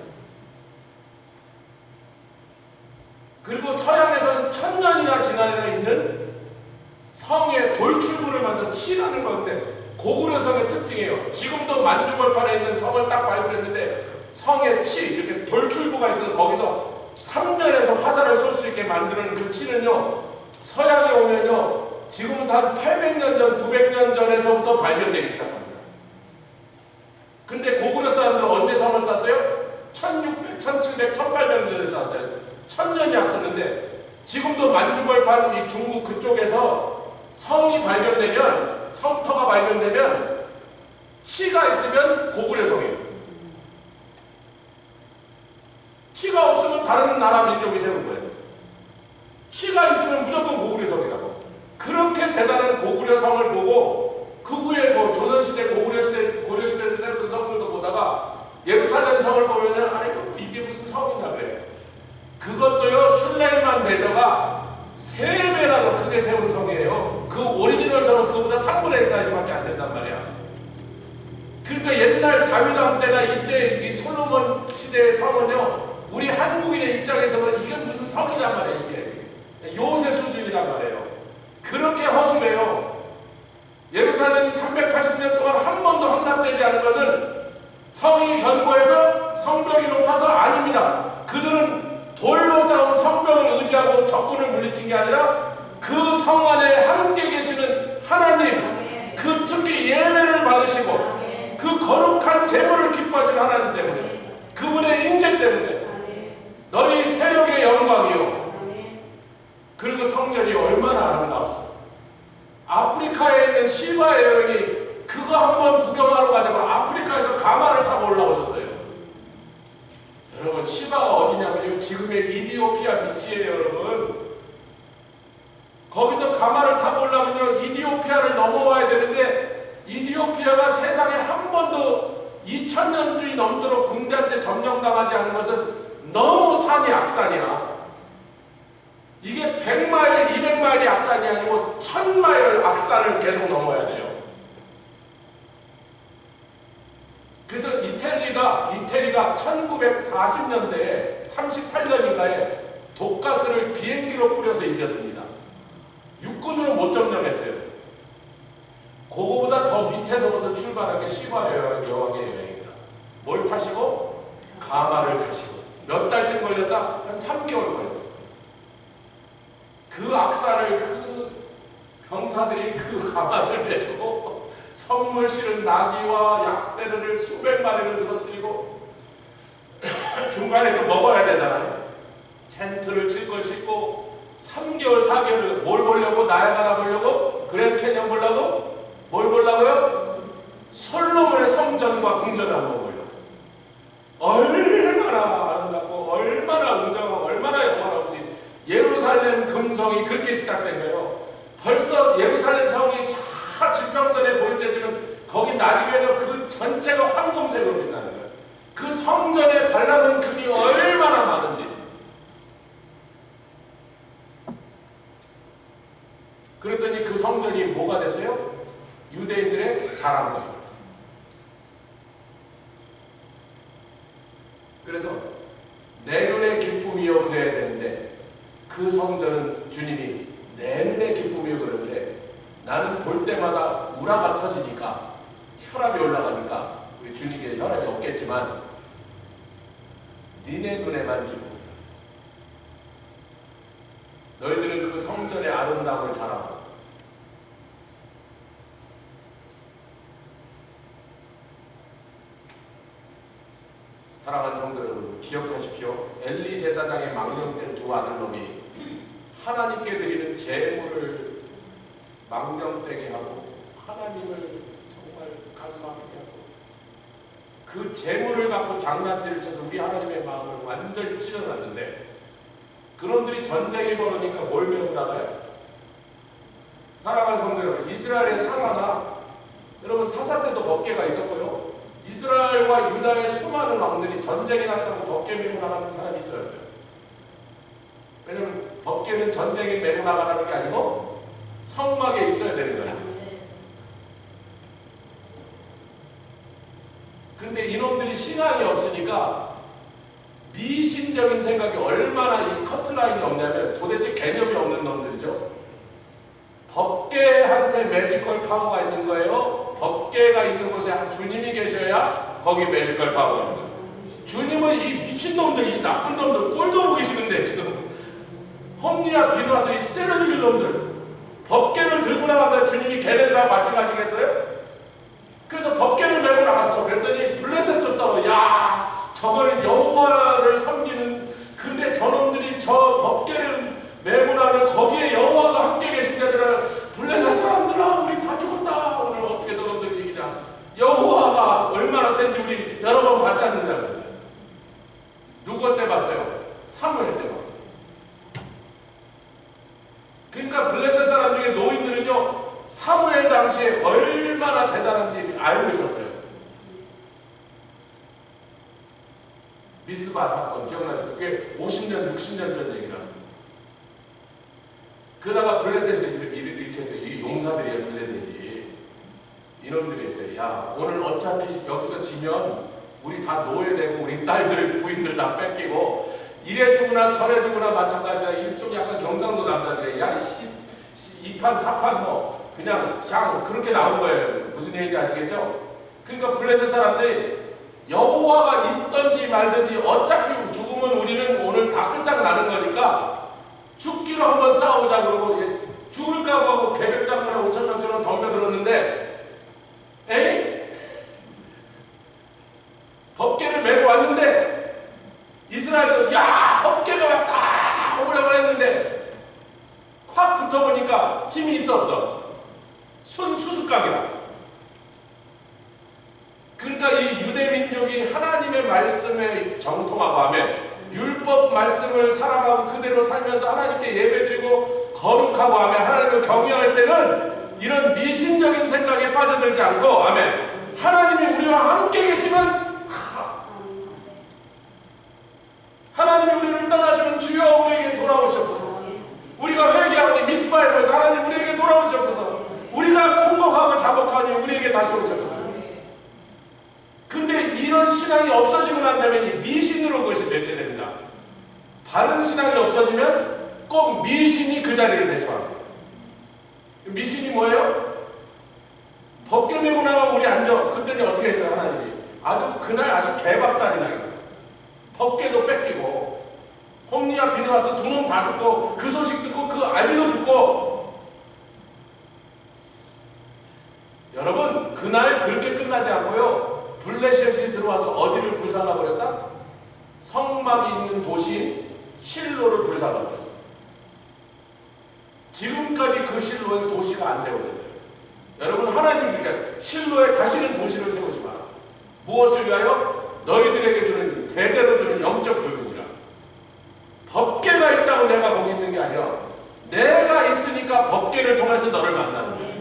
그리고 서양에서는 1000년이나 지나가 있는 성에 돌출구를 만든 치라는 건데 고구려 성의 특징이에요. 지금도 만주벌판에 있는 성을 딱 발굴했는데 성에 치 이렇게 돌출구가 있어서 거기서 3면에서 화살을 쏠 수 있게 만드는 그 치는요 서양에 오면요 지금부터 한 800년 전, 900년 전에서부터 발견되기 시작합니다. 근데 고구려 사람들은 언제 성을 쌌어요? 1600, 1700, 1800년 전에 쌌어요. 1000년이 앞섰는데 지금도 만주벌판 이 중국 그쪽에서 성이 발견되면 성터가 발견되면 치가 있으면 고구려 성이에요. 치가 없으면 다른 나라 민족이 세운 거예요. 치가 있으면 무조건 고구려 성이라고. 그렇게 대단한 고구려 성을 보고 그 후에 뭐 조선시대, 고구려시대, 고려시대에 세웠던 성들도 보다가 예루살렘 성을 보면은 아이고 이게 무슨 성이냐 그래. 그것도요 슐레이만 대저가 3배라도 크게 세운 성이에요. 그 오리지널 성은 그보다 3분의 1 사이즈밖에 안 된단 말이야. 그러니까 옛날 다윗왕 때나 이때 이 솔로몬 시대의 성은요 우리 한국인의 입장에서는 이게 무슨 성이란 말이에요. 이게 요새 수준이란 말이에요. 그렇게 허술해요. 예루살렘이 380년 동안 한 번도 함락되지 않은 것은 성이 견고해서 성벽이 높아서 아닙니다. 그들은 돌로 쌓은 성벽을 의지하고 적군을 물리친 게 아니라 그 성 안에 함께 계시는 하나님, 그 특히 예배를 받으시고 그 거룩한 제물을 기뻐하시는 하나님 때문에, 그분의 임재 때문에 너희 세력의 영광이요. 그리고 성전이 얼마나 아름다웠어. 아프리카에 있는 시바의 여인이 그거 한번 구경하러 가자고 아프리카에서 가마를 타고 올라오셨어요. 여러분 시바가 어디냐면요 지금의 이디오피아 밑이에요. 여러분 거기서 가마를 타고 오려면요 이디오피아를 넘어와야 되는데 이디오피아가 세상에 한 번도 2000년이 넘도록 군대한테 점령당하지 않은 것은 너무 산이 악산이야. 이게 100마일, 200마일이 악산이 아니고 1000마일 악산을 계속 넘어야 돼요. 그래서 이태리가 1940년대에 38년인가에 독가스를 비행기로 뿌려서 이겼습니다. 육군으로 못 점령했어요. 그거보다 더 밑에서부터 출발한 게 시바 여왕의 여행이다. 뭘 타시고? 가마를 타시고. 몇 달쯤 걸렸다? 한 3개월 걸렸어요. 그 악사를 그 병사들이 그 가마를 메고 성물 실은 나귀와 약대를 수백 마리를 늘어뜨리고 중간에 또 먹어야 되잖아요. 텐트를 칠 걸 싣고 3개월, 4개월을 뭘 보려고? 나야가라 보려고? 그랜드 캐년 보려고? 뭘 보려고요? 솔로몬의 성전과 궁전을 한번 보려고. 얼마나 아름답고 얼마나 웅장하고 얼마나 영화로운지. 예루살렘 금성이 그렇게 시작된 거예요. 벌써 예루살렘 성이 저 지평선에 보일 때쯤은 거기 낮이면 그 전체가 황금색으로 빛나는 거예요. 그 성전에 발라놓은 금이 얼마나 많은지. 그랬더니 그 성전이 뭐가 됐어요? 유대인들의 자랑거리가 됐어요. 그래서 내 눈의 기쁨이요 그래야 되는데 그 성전은 주님이 내 눈의 기쁨이요 그러는데 나는 볼 때마다 우라가 터지니까 혈압이 올라가니까 우리 주님께 혈압이 없겠지만 니네 눈에만 기쁨이야. 너희들은 그 성전의 아름다움을 자랑하고 사랑하는 성도 여러분 기억하십시오. 엘리 제사장의 망령된 두 아들놈이 하나님께 드리는 제물을 망령되게 하고 하나님을 정말 가슴 아프게 하고 그 제물을 갖고 장난질을 쳐서 우리 하나님의 마음을 완전히 찢어놨는데 그놈들이 전쟁이 벌어니까 뭘 메고 나가요? 사랑하는 성도 여러분 이스라엘의 사사가 여러분 사사 때도 법궤가 있었고요. 이스라엘과 유다의 수많은 왕들이 전쟁이 났다고 법궤 메고 나가는 사람이 있었어요. 왜냐면 법궤는 전쟁에 메고 나가라는 게 아니고 성막에 있어야 되는 거야. 근데 이놈들이 신앙이 없으니까 미신적인 생각이 얼마나 이 커트라인이 없냐면 도대체 개념이 없는 놈들이죠. 법궤 곳에 매지컬 파워가 있는 거예요? 법계가 있는 곳에 주님이 계셔야 거기 매지컬 파워가 있는 거예요. 주님은 이 미친놈들, 이 나쁜 놈들 꼴도 보기 싫은데 지금 험리와 비누와서 이 때려 죽일 놈들 법계를 들고 나간다. 주님이 걔네들하고 같이 가시겠어요? 그래서 법계를 메고 나갔어. 그랬더니 블레셋도 따로 야 저거는 여호와를 섬기는 근데 저놈들이 저 법계를 메고 나면 거기에 여호와가 함께 계신 데들은 블레셋 사람들아 우리 다 죽었다. 오늘 어떻게 저놈들 얘기냐. 여호와가 얼마나 센지 우리 여러 번 봤지 않느냐 그랬어요. 누구 때 봤어요? 사무엘 때 봤어요. 그러니까 블레셋 사람 중에 노인들은요 사무엘 당시에 얼마나 대단한지 알고 있었어요. 미스바 사건 기억나시죠? 그게 50년 60년 전 얘기라. 그러다가 블레셋을 이렇게 했어요. 이 용사들이에요. 블레셋이 이놈들이 했어요. 야 오늘 어차피 여기서 지면 우리 다 노예되고 우리 딸들 부인들 다 뺏기고 이래주구나 저래주구나 마찬가지야. 일종 약간 경상도 남자들이 야이씨 2판 4판 뭐 그냥 샹 그렇게 나온 거예요. 무슨 얘기인지 아시겠죠? 그러니까 블레셋 사람들이 여호와가 있든지 말든지 어차피 죽으면 우리는 오늘 다 끝장나는 거니까 죽기로 한번 싸우자 그러고 죽을까 하고 계백장군에 5,000명처럼 덤벼들었는데 에이? 법계를 메고 왔는데 이스라엘도 야 법계가 왔다 오라고 했는데 확 붙어보니까 힘이 있어 없어? 순 수수깡이라. 그러니까 이 유대 민족이 하나님의 말씀에 정통하고 하면 율법 말씀을 살아가고 그대로 살면서 하나님께 예배드리고 거룩하고 하면 하나님을 경외할 때는 이런 미신적인 생각에 빠져들지 않고 아멘 하나님이 우리와 함께 계시면 하나님이 우리를 떠나시면 주여 우리에게 돌아오시옵소서. 우리가 회개하니 미스바에 모여서 하나님 우리에게 돌아오시옵소서. 우리가 통곡하고 자복하니 우리에게 다시 오시옵소서. 근데 이런 신앙이 없어지고 난 다음에 이 미신으로 그것이 대체됩니다. 바른 신앙이 없어지면 꼭 미신이 그 자리를 대처합니다. 미신이 뭐예요? 법계 메고 나가면 우리 앉아. 그때는 어떻게 했어요 하나님이? 아주 그날 아주 개박살이 나게 됐어요. 법계도 뺏기고 홈리와 비누와서 두 놈 다 죽고 그 소식 듣고 그 아비도 죽고. 여러분 그날 그렇게 끝나지 않고요. 블레셋이 들어와서 어디를 불살라버렸다? 성막이 있는 도시 실로를 불살라버렸어요. 지금까지 그 실로에 도시가 안 세워졌어요. 여러분 하나님이 그러니까 실로에 다시는 도시를 세우지 마라. 무엇을 위하여? 너희들에게 주는 대대로 주는 영적 교육이라. 법계가 있다고 내가 거기 있는 게 아니라 내가 있으니까 법계를 통해서 너를 만나는 거예요.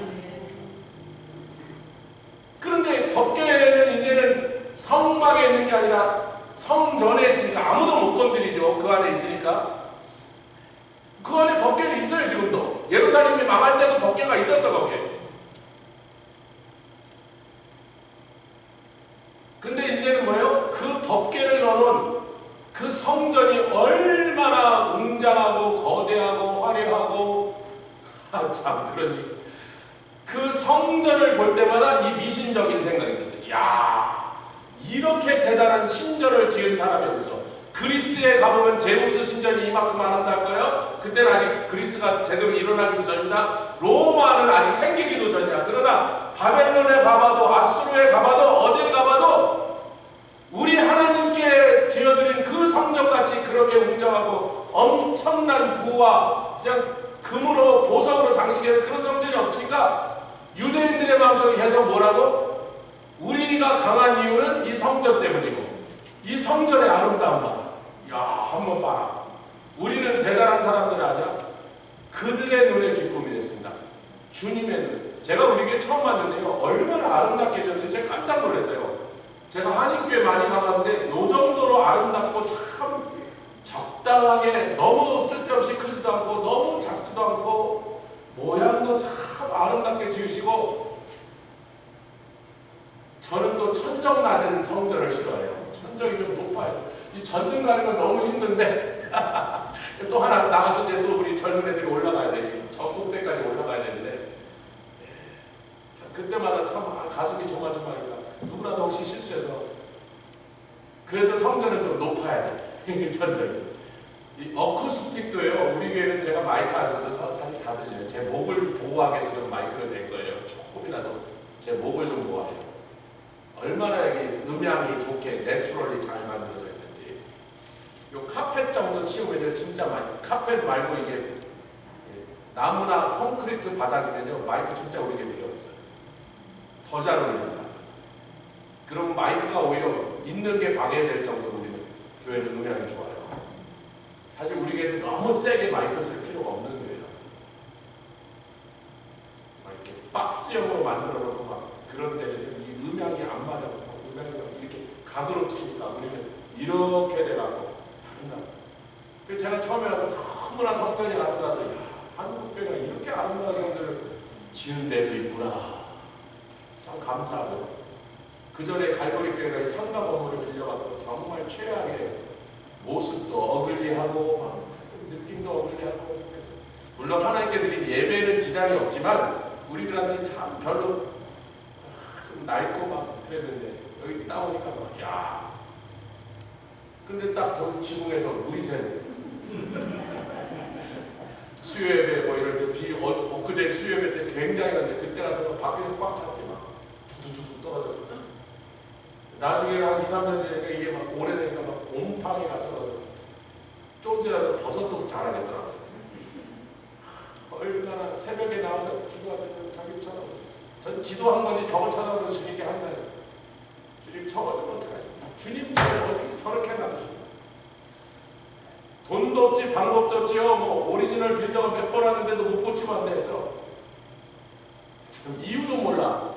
그런데 법계는 이제는 성막에 있는 게 아니라 성전에 있으니까 아무도 못 건드리죠. 그 안에 있으니까. 그 안에 법계는 있어요 지금도. 예루살렘이 망할 때도 법계가 있었어 거기에. 근데 이제는 뭐예요? 그 법계를 넣어놓은 그 성전이 얼마나 웅장하고 거대하고 화려하고 참 그러니 그 성전을 볼 때마다 이 미신적인 생각이 들었어요. 야 이렇게 대단한 신전을 지은 사람이 어디서? 그리스에 가보면 제우스 신전이 이만큼 아름다울까요? 그때는 아직 그리스가 제대로 일어나기도 전이다. 로마는 아직 생기기도 전이야. 그러나 바벨론에 가봐도 아수르에 가봐도 어디에 가봐도 우리 하나님께 드려드린 그 성전같이 그렇게 웅장하고 엄청난 부와 그냥 금으로 보석으로 장식해서 그런 성전이 없으니까 유대인들의 마음속에 계속 뭐라고? 우리가 강한 이유는 이 성전 때문이고 이 성전의 아름다움 봐라. 야 한번 봐라. 우리는 대단한 사람들 아니야? 그들의 눈에 기쁨이 됐습니다. 주님의 눈. 제가 우리 교회 처음 왔는데요. 얼마나 아름답게 졌는지 제가 깜짝 놀랐어요. 제가 한인교회 많이 가봤는데 이 정도로 아름답고 참 적당하게 너무 쓸데없이 크지도 않고 너무 작지도 않고 모양도 참 아름답게 지으시고 저는 또 천정 낮은 성전을 싫어해요. 천정이 좀 높아요. 이 전등 가는 건 너무 힘든데 또 하나 나가서 이제 또 우리 젊은 애들이 올라가야 돼. 전국대까지 올라가야 되는데 그때마다 참 가슴이 조마조마합니다. 누구라도 혹시 실수해서 그래도 성전은 좀 높아야 돼. 전적이. 이 어쿠스틱도요. 우리 교회는 제가 마이크 안 써도 사실 다 들려요. 제 목을 보호하기 위해서 좀 마이크를 낸 거예요. 조금이라도 제 목을 좀 보호해요. 얼마나 이게 음향이 좋게 내추럴리 잘 만들어져 있는지. 요 카펫 정도 치우면 진짜 많이. 카펫 말고 이게 나무나 콘크리트 바닥이면요 마이크 진짜 우리 교회 필요 없어요. 더 잘 어울립니다. 그럼 마이크가 오히려 있는 게 방해될 정도로 우리 교회는 음향이 좋아요. 사실 우리 교회에서 너무 세게 마이크 쓸 필요가 없는 거예요. 막 이렇게 박스형으로 만들어 놓고 막 그런 데는 이 음향이 안 맞아. 음향이 이렇게 각으로 튀니까 우리는 이렇게 돼갖고 한다. 그래서 제가 처음에 와서 너무나 성전이 아름다워서 야, 한국 교회가 이렇게 아름다운 성전을 지은 데도 있구나. 참 감사하고. 그 전에 갈보리 교회가 상가 건물을 빌려갖고 정말 최악의 모습도 어글리하고 막 느낌도 어글리하고 그래서 물론 하나님께 드린 예배는 지장이 없지만 우리들한테 참 별로 좀 낡고 막 그랬는데 여기 따오니까 막 야. 근데 딱 저 지붕에서 물이 새는 수요예배 뭐 이럴 때 엊그제 수요예배 때 굉장히 났는데 그때 같은 거 밖에서 꽉 찼지 막 두두두두 떨어졌어. 나중에는 한 2, 3년 지나니까 이게 막 오래되니까 막 곰팡이 가서 쫀지라도 버섯도 자라겠더라고요. 얼마나 새벽에 나와서 기도할 때는 자기 쳐다보죠. 전 기도한 건지 저걸 쳐다보면서 주님께 한다 해서 주님 저거 좀 어떡하십니까? 주님 저걸 어떻게 저렇게 놔두십니까? 돈도 없지 방법도 없지요. 뭐 오리지널 빌더가 몇 번 하는데도 못 고치면 안 돼서 참 이유도 몰라.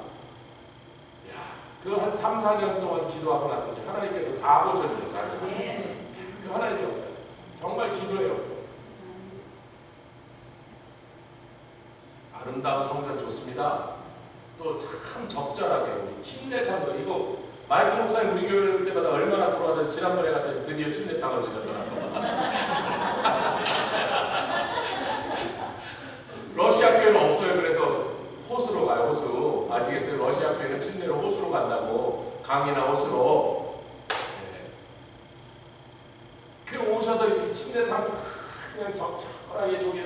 그 한 3, 4년 동안 기도하고 났더니 하나님께서 다 고쳐주셨어요. 그 하나님의 역사. 정말 기도의 역사. 아름다운 성전 좋습니다. 또 참 적절하게 우리 침례탕도 이거 마이크 목사님 우리 교회 때마다 얼마나 부러워하던 지난번에 갔더니 드디어 침례탕을 드셨더라고요. 러시아 교회는 없어요. 그래서 호수로 가요. 호수. 아시겠어요? 러시아 교회는 침례로 호수로 간다고. 강이나 호수로. 네. 그 오셔서 이 침례탕 그냥 적절하게 저기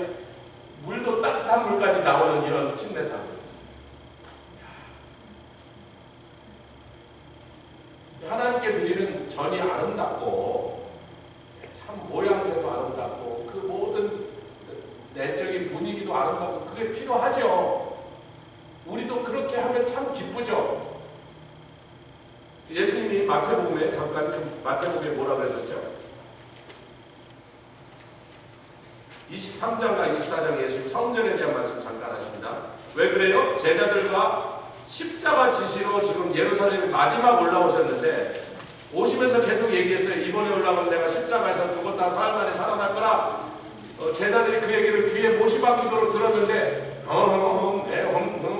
물도 따뜻한 물까지 나오는 이런 침례탕. 하나님께 드리는 전이 아름답고 참 모양새도 아름답고 그 모든 내적인 분위기도 아름답고 그게 필요하죠. 우리도 그렇게 하면 참 기쁘죠. 예수님이 마태복음에 잠깐 그 마태복음에 뭐라고 했었죠? 23장과 24장 예수님 성전에 대한 말씀 잠깐 하십니다. 왜 그래요? 제자들과 십자가 지시로 지금 예루살렘 마지막 올라오셨는데 오시면서 계속 얘기했어요. 이번에 올라오면 내가 십자가에서 죽었다 사흘 만에 살아날 거라. 제자들이 그 얘기를 귀에 못이 박히도록 들었는데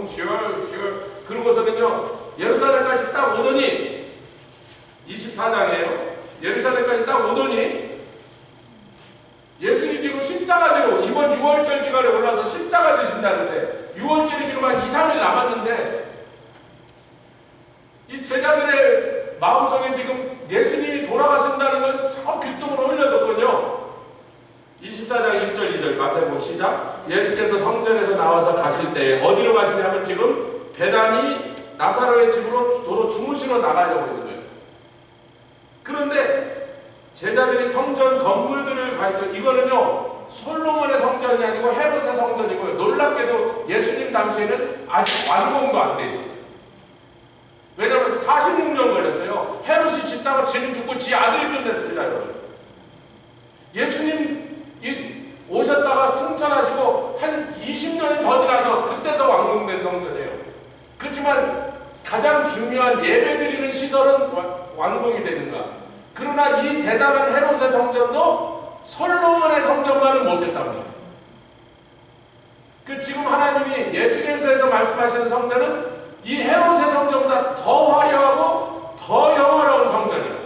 sure 그러고서는요 예루살렘까지 딱 오더니 24장이에요. 예루살렘까지 딱 오더니 예수님 지금 십자가지로 이번 6월절 기간에 올라서 십자가 지신다는데 6월절이 지금 한 2, 3일 남았는데 이 제자들의 마음속에 지금 예수님이 돌아가신다는 건 저 귀뚱으로 흘려듣거든요. 24장 1절 2절 마태복음 시작. 예수께서 성전에서 나와서 가실 때 어디로 가시냐면 지금 베다니 나사로의 집으로 도로 주무시러 나가려고 있는 거예요. 그런데 제자들이 성전 건물들을 가리켜 이거는요 솔로몬의 성전이 아니고 헤롯의 성전이고요. 놀랍게도 예수님 당시에는 아직 완공도 안 돼 있었어요. 왜냐하면 46년 걸렸어요. 헤롯이 짓다가 지는 죽고 지 아들이 끝냈습니다. 여러분. 예수님 오셨다가 승천하시고 한 20년이 더 지나서 그때서 완공된 성전이에요. 그렇지만 가장 중요한 예배드리는 시설은 완공이 되는가. 그러나 이 대단한 헤롯의 성전도 솔로몬의 성전만은 못했단 말이에요. 그 지금 하나님이 예수께서 말씀하시는 성전은 이 헤롯의 성전보다 더 화려하고 더 영화로운 성전이에요.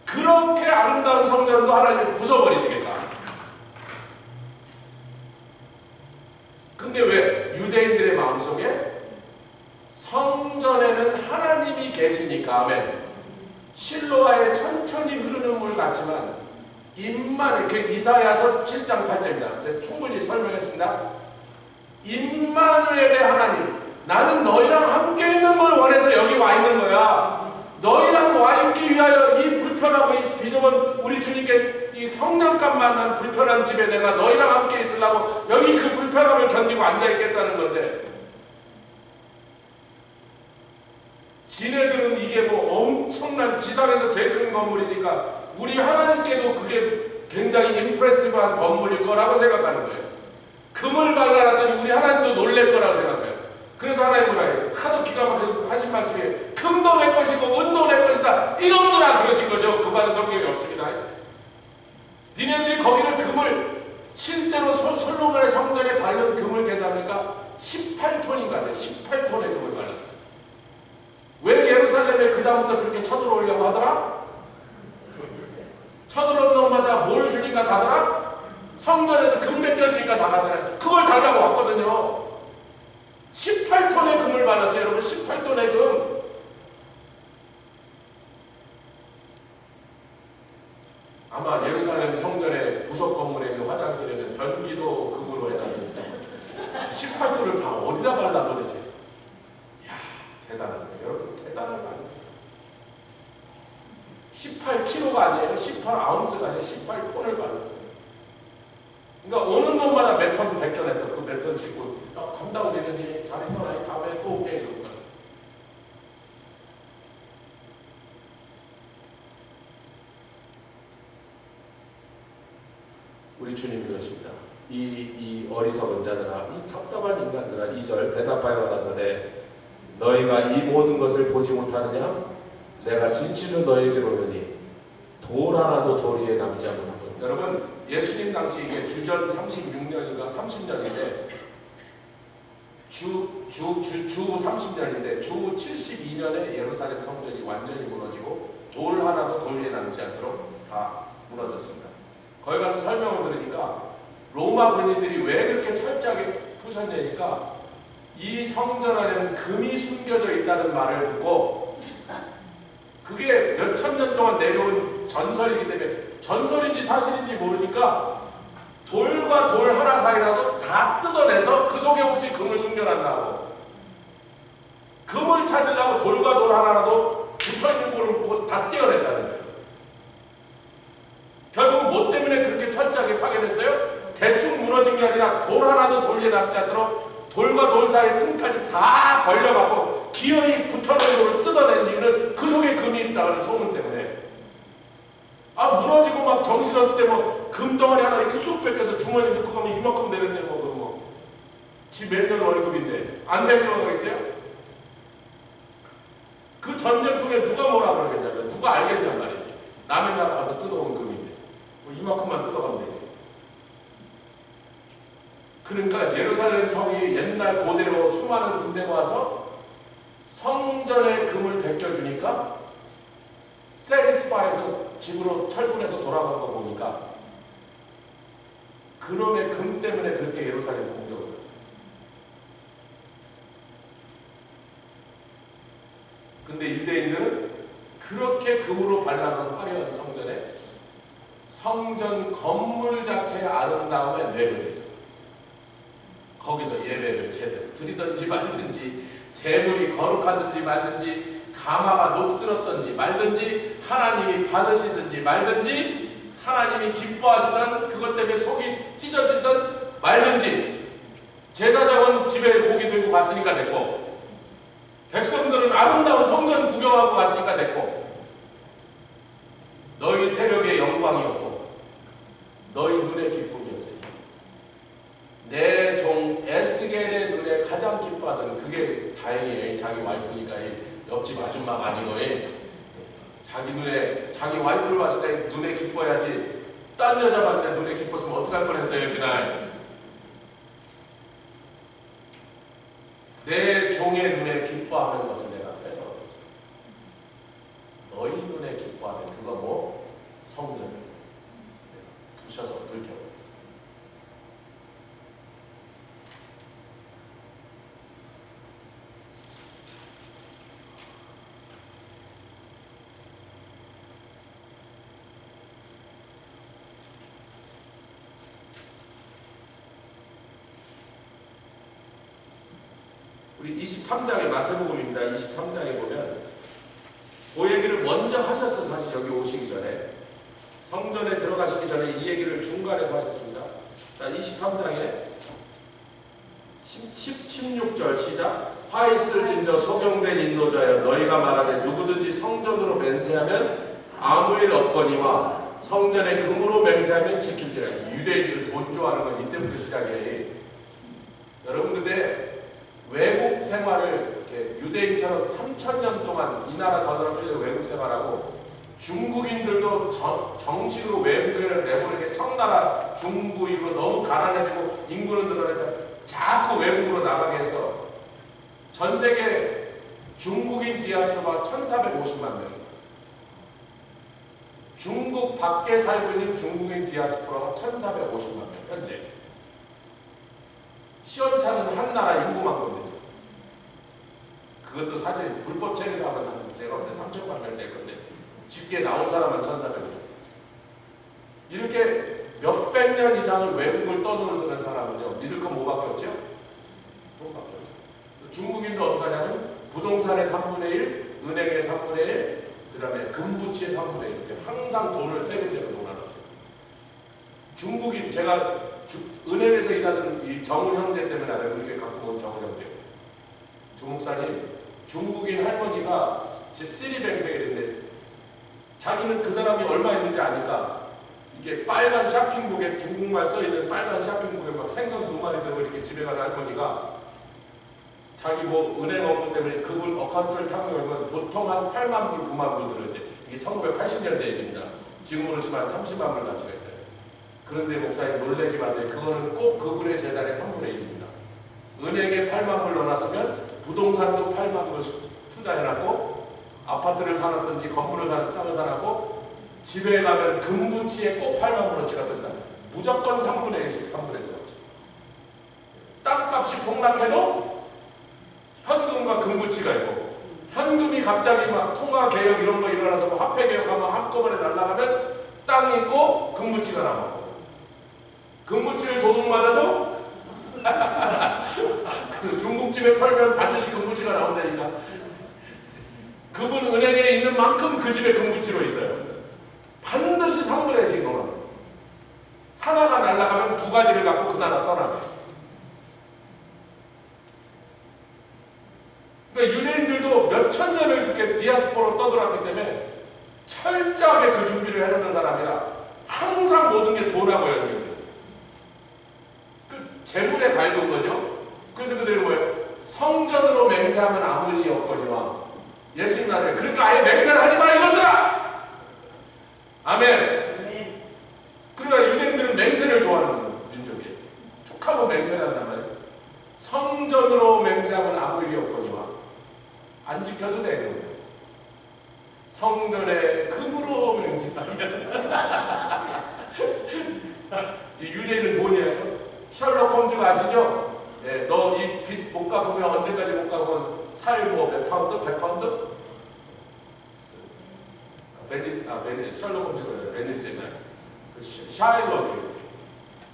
그렇게 아름다운 성전도 하나님이 부숴버리시겠다. 근데 왜 유대인들의 마음속에 성전에는 하나님이 계시니까, 아멘, 실로아에 천천히 흐르는 물 같지만 임만, 그 이사야서 7장 8절입니다. 제가 충분히 설명했습니다. 임마누엘의 하나님, 나는 너희랑 함께 있는 걸 원해서 여기 와 있는 거야. 너희랑 와 있기 위하여 이 불편하고 이 비좁은 우리 주님께 이 성령감만한 불편한 집에 내가 너희랑 함께 있으려고 여기 그 불편함을 견디고 앉아 있겠다는 건데, 지네들은 이게 뭐 엄청난 지상에서 제일 큰 건물이니까 우리 하나님께도 그게 굉장히 임프레시브한 건물일 거라고 생각하는 거예요. 금을 발라놨더니 우리 하나님도 놀랄 거라고 생각해요. 그래서 하나님은 하도 기가 막히게 하신 말씀이 금도 내 것이고 은도 내 것이다 이놈들아 그러신 거죠. 그 말은 성경에 없습니다. 니네들이 거기를 금을 실제로 솔로몬의 성전에 바른 금을 계산하니까 18톤인가 18톤의 금을 발랐어요. 왜 예루살렘에 그 다음부터 그렇게 쳐들어오려고 하더라? 쳐들어온 놈마다 뭘 주니까 가더라? 성전에서 금 벗겨주니까 다 가더라. 그걸 달라고 왔거든요. 18톤의 금을 발랐어요. 여러분 18톤의 금. 아마 예루살렘 성전의 부속 건물에 있는 화장실에는 변기도 금으로 해놨는지 18톤을 다 어디다 발라 도대체. 이야 대단한 거예요. 여러분 대단한 거예요. 18kg가 아니에요. 18아운스가 아니에요. 18톤을 발랐어요. 그러니까 오는 놈마다 몇 톤 벗겨내서 그 몇 톤 싣고 감당 되느니 잘 있어라 다음에 또 올게 이러고. 우리 주님이 그러십니다. 이 어리석은 자들아, 이 답답한 인간들아, 2절 대답하여 가라사대 너희가 이 모든 것을 보지 못하느냐? 내가 진실로 너희에게 이르노니 돌 하나도 도리에 남지 않고. 여러분 예수님 당시 이게 주전 36년인가 30년인데 주 30년인데 주 72년에 예루살렘 성전이 완전히 무너지고 돌 하나도 돌 위에 남지 않도록 다 무너졌습니다. 거기 가서 설명을 들으니까 로마 군인들이 왜 그렇게 철저하게 푸셨냐니까 이 성전 안에는 금이 숨겨져 있다는 말을 듣고 그게 몇천 년 동안 내려온 전설이기 때문에 전설인지 사실인지 모르니까 돌과 돌 하나 사이라도 다 뜯어내서 그 속에 혹시 금을 숨겨놨다고 금을 찾으려고 돌과 돌 하나라도 붙어있는 꼴을 보고 다 떼어냈다는 거예요. 결국 뭐 때문에 그렇게 철저하게 파괴됐어요? 대충 무너진 게 아니라 돌 하나도 돌 위에 남지 않도록 돌과 돌 사이 틈까지 다 벌려갖고 기어이 붙여놓은 돌을 뜯어낸 이유는 그 속에 금이 있다는 소문 때문에. 아 무너지고 막 정신없을 때 뭐 금덩어리 하나 이렇게 쑥 뺏겨서 주머니 넣고 가면 이만큼 내렸네 뭐 지 몇 년 월급인데 안 벗겨가겠어요? 그 전쟁통에 누가 뭐라 그러겠냐면 누가 알겠냔 말이지. 남의 나라 가서 뜯어온 금인데 뭐 이만큼만 뜯어가면 되지. 그러니까 예루살렘 성이 옛날 고대로 수많은 군대가 와서 성전의 금을 벗겨주니까 세리스파에서 집으로 철군해서 돌아간 거 보니까 그놈의 금 때문에 그렇게 예루살렘 공격을 해요. 근데 유대인들은 그렇게 금으로 발라놓은 화려한 성전에 성전 건물 자체의 아름다움에 매료되어 있었어요. 거기서 예배를 제대로 드리든지 말든지 재물이 거룩하든지 말든지 가마가 녹슬었든지 말든지 하나님이 받으시든지 말든지 하나님이 기뻐하시던 그것 때문에 속이 찢어지시던 말든지 제사장은 집에 고기 들고 갔으니까 됐고 백성들은 아름다운 성전 구경하고 갔으니까 됐고 너희 세력의 영광이었고 너희 눈의 기쁨이었으니 내 종 에스겔의 눈에 가장 기뻐하던 그게 다행이에요. 자기 와이프니까 옆집 아줌마가 아니고 자기 눈에 자기 와이프를 봤을 때 눈에 기뻐야지 딴 여자 봤을 때 눈에 기뻤으면 어떡할 뻔했어요. 그날 내 종의 눈에 기뻐하는 것을 내가 뺏어가겠죠. 너희 눈에 기뻐하는 그거 뭐 성전을 부셔서 불켜. 우리 23장에 마태복음입니다. 23장에 보면 그 얘기를 먼저 하셨어. 사실 여기 오시기 전에 성전에 들어가시기 전에 이 얘기를 중간에서 하셨습니다. 자, 23장에 16절 시작. 화 있을진저 소경된 인도자여 너희가 말하되 누구든지 성전으로 맹세하면 아무 일 없거니와 성전에 금으로 맹세하면 지킬지라. 유대인들 돈 좋아하는 건 이때부터 시작이에요. 여러분 근데 외국 생활을 이렇게 유대인처럼 3000년 동안 이 나라 저 나라 외국 생활하고 중국인들도 정식으로 외국인을 내보내게 청나라 중부 이후로 너무 가난해지고 인구는 늘어나니까 자꾸 외국으로 나가게 해서 전 세계 중국인 디아스포라가 1450만 명, 중국 밖에 살고 있는 중국인 디아스포라가 1450만 명 현재. 시원찮은 한 나라 인구만큼 되죠. 그것도 사실 불법 체류하면 제가 그때 3천만 명 될 건데 집계 나온 사람은 1400이죠. 이렇게 몇백 년 이상을 외국을 떠돌던 사람은요, 믿을 건 뭐밖에 없죠? 돈밖에 없죠. 그래서 중국인도 어떻게 하냐면 부동산의 3분의 1, 은행의 3분의 1, 그 다음에 금부치의 3분의 1 이렇게 항상 돈을 세금 대로 놓아놨어요. 중국인, 제가 은행에서 일하던 이 정은 형제 때문에 알아요. 이렇게 갖고 온 정은 형제. 조 목사님, 중국인 할머니가 시리뱅크에 있는데 자기는 그 사람이 얼마 있는지 아니까 이게 빨간 샤핑북에 중국말 써있는 빨간 샤핑북에 막 생선 2마리 들고 이렇게 집에 가는 할머니가 자기 뭐 은행 업무 때문에 그분 어카운트를 타고 오면 보통 한 8만 불, 9만 불 들었는데 이게 1980년대 얘기입니다. 지금으로 치면 30만 불 가치가 있어요. 그런데 목사님 놀라지 마세요. 그거는 꼭 그분의 재산의 3분의 1입니다. 은행에 8만 불 넣어놨으면 부동산도 8만 불 투자해놨고 아파트를 사놨든지 건물을 사놨 땅을 사놨고 집에 가면 금부치에 꼭 8만 불어치가 뜨잖아요. 무조건 3분의 1씩 3분의 1씩. 땅값이 폭락해도 현금과 금부치가 있고 현금이 갑자기 막 통화개혁 이런 거 일어나서 뭐 화폐개혁하면 한꺼번에 날아가면 땅이 있고 금부치가 남았고 금부치를 도둑 맞아도 그 중국집에 털면 반드시 금부치가 나온다니까. 그분 은행에 있는 만큼 그 집에 금부치로 있어요. 반드시 3분의 1씩 넣어놔요. 하나가 날아가면 2가지를 갖고 그 나라 떠나요. 그러니까 유대인들도 몇천 년을 그렇게 디아스포로 떠들었기 때문에 철저하게 그 준비를 해놓는 사람이라 항상 모든 게 돈하고 연결되었어요. 그 재물에 밝은 거죠. 그래서 그들이 뭐예요? 성전으로 맹세하면 아무 일이 없거니와 예수님 나라에 그러니까 아예 맹세를 하지 마 이것들아! 아멘. 그러니까 유대인들은 맹세를 좋아하는 민족이에요. 툭하고 맹세를 한단 말이에요. 성전으로 맹세하면 아무 일이 없거니와 안 지켜도 되는 거예요. 성전에 금으로 맹세하면 이 유대인은 돈이에요. 셜록 홈즈가 아시죠? 예, 너 이 빚 못 갚으면 언제까지 못 갚으면 살 뭐 몇 파운드? 100파운드? 셜록 홈즈가 베니스의 살. 그 샤일록이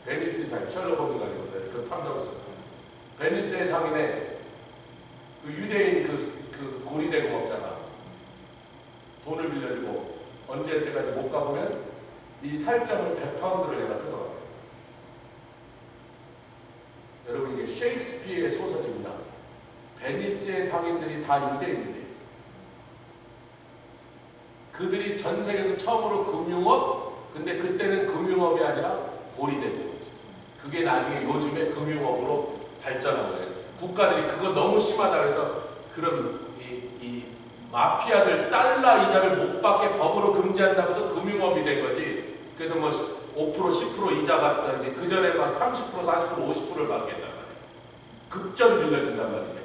베니스의 살. 셜록 홈즈가 아니고 그 탐정수. 베니스의 상인에 그 유대인 그 고리대공업자가 돈을 빌려주고 언제 때까지 못 갚으면 이 살점을 100파운드를 내가 뜯어가요. 여러분 이게 셰익스피어의 소설입니다. 베니스의 상인들이 다 유대인들이에요. 그들이 전 세계에서 처음으로 금융업, 근데 그때는 금융업이 아니라 고리대공업이죠. 그게 나중에 요즘에 금융업으로 발전한 거예요. 국가들이 그거 너무 심하다 그래서 그런 이 마피아들 달러 이자를 못 받게 법으로 금지한다고 해도 금융업이 된 거지. 그래서 뭐 5% 10% 이자 받다 이제 그 전에 막 30% 40% 50%를 받겠단 말이에요. 급전 빌려준단 말이죠.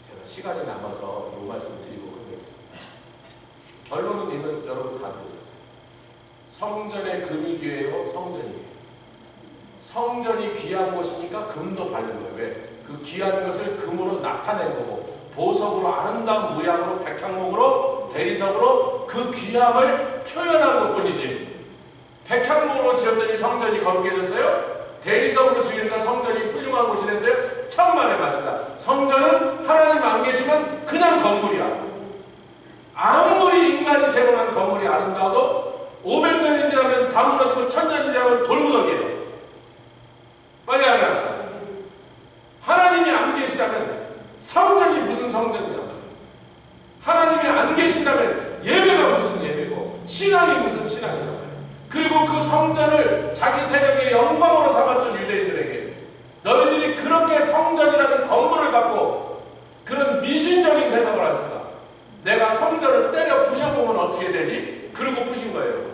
제가 시간이 남아서 이 말씀 드리고 끝내겠습니다. 결론은 이는 여러분 다 들으셨어요. 성전의 금이 귀해요, 성전이 귀해요. 성전이 귀한 것이니까 금도 바른 거예요. 왜? 그 귀한 것을 금으로 나타낸 거고 보석으로 아름다운 무양으로 백향목으로 대리석으로 그 귀함을 표현한 것뿐이지 백향목으로 지었더니 성전이 거룩해졌어요? 대리석으로 지으니까 성전이 훌륭한 곳이 됐어요? 천만의 말씀이다. 성전은 하나님 안 계시면 그냥 건물이야. 아무리 인간이 세워놓은 건물이 아름다워도 500년이 지나면 다 무너지고 1000년이 지나면 돌무더기예요. 빨리 알아갑시다. 하나님이 안 계시다면 성전이 무슨 성전이냐? 하나님이 안 계신다면 예배가 무슨 예배고 신앙이 무슨 신앙이냐? 그리고 그 성전을 자기 세력의 영광으로 삼았던 유대인들에게 너희들이 그렇게 성전이라는 건물을 갖고 그런 미신적인 생각을 하시나? 내가 성전을 때려 부셔보면 어떻게 되지? 그러고 부신 거예요.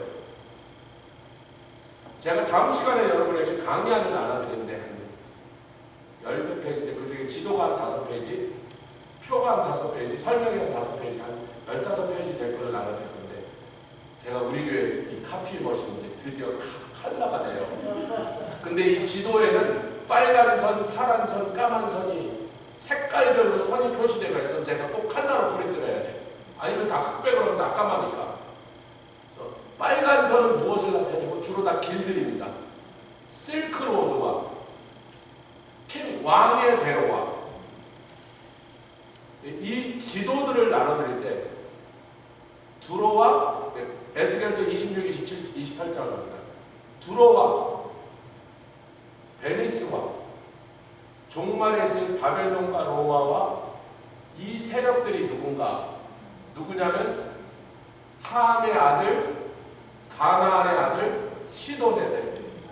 제가 다음 시간에 여러분에게 강의안을 나눠드리는데 한 10몇 페이지인데 그중에 지도가 한 5페이지, 표가 한 5페이지, 설명이 한 5페이지, 한 15페이지 될 거를 나눠드릴 건데 제가 우리 교회 이 카피머신인데 드디어 칼라가 돼요. 근데 이 지도에는 빨간 선, 파란 선, 까만 선이 색깔별로 선이 표시되어 있어서 제가 꼭 칼라로 프린트를 해야 돼요. 아니면 다 흑백으로 하면 다 까마니까. 그래서 빨간 선은 무엇을 나타내고 주로 다 길들입니다. 실크로드와 킹 왕의 대로와 이 지도들을 나눠드릴 때 두로와 에스겔서 26, 27, 28장을 합니다. 두로와 베니스와 종말에 있을 바벨론과 로마와 이 세력들이 누구냐면 함의 아들, 가나안의 아들 시돈의 세력입니다.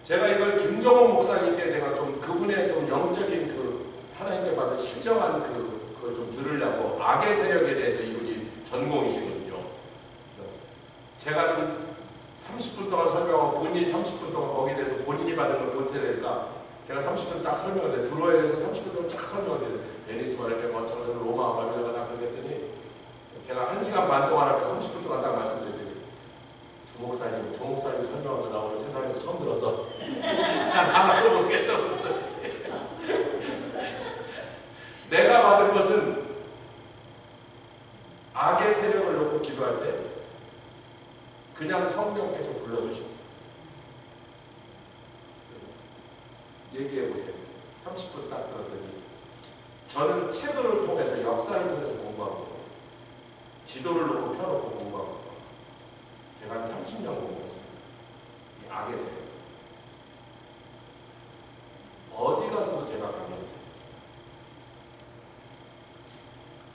제가 이걸 김정은 목사님께 제가 좀 그분의 좀 영적인 그 하나님께 받은 신령한 그걸 좀 들으려고 악의 세력에 대해서 이분이 전공이시거든요. 그래서 제가 좀 30분 동안 설명하고 본인이 30분 동안 거기에 대해서 본인이 받은 걸 보태야 되니까 제가 30분 딱 설명을 해요. 두로에 대해서 30분 동안 쫙 설명을 해요. 베니스 말할 뭐 어쩌고 로마 바빌론가 다 그랬더니 제가 1시간 반 동안 하고 30분 동안 딱 말씀드렸더니 조 목사님 설명한 거 나 오늘 세상에서 처음 들었어. 하나도 모르겠어. 무슨 소리지. 내가 받은 것은 악의 세력을 놓고 기도할 때 그냥 성령께서 불러주십니다. 얘기해보세요. 30분 딱 들었더니 저는 책을 통해서 역사를 통해서 공부하고 지도를 놓고 펴놓고 공부하고 제가 한 30년 공부했습니다. 이 악의 세력 어디 가서도 제가 강의했죠.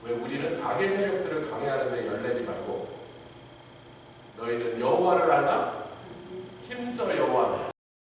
왜 우리는 악의 세력들을 강해하는데 열내지 말고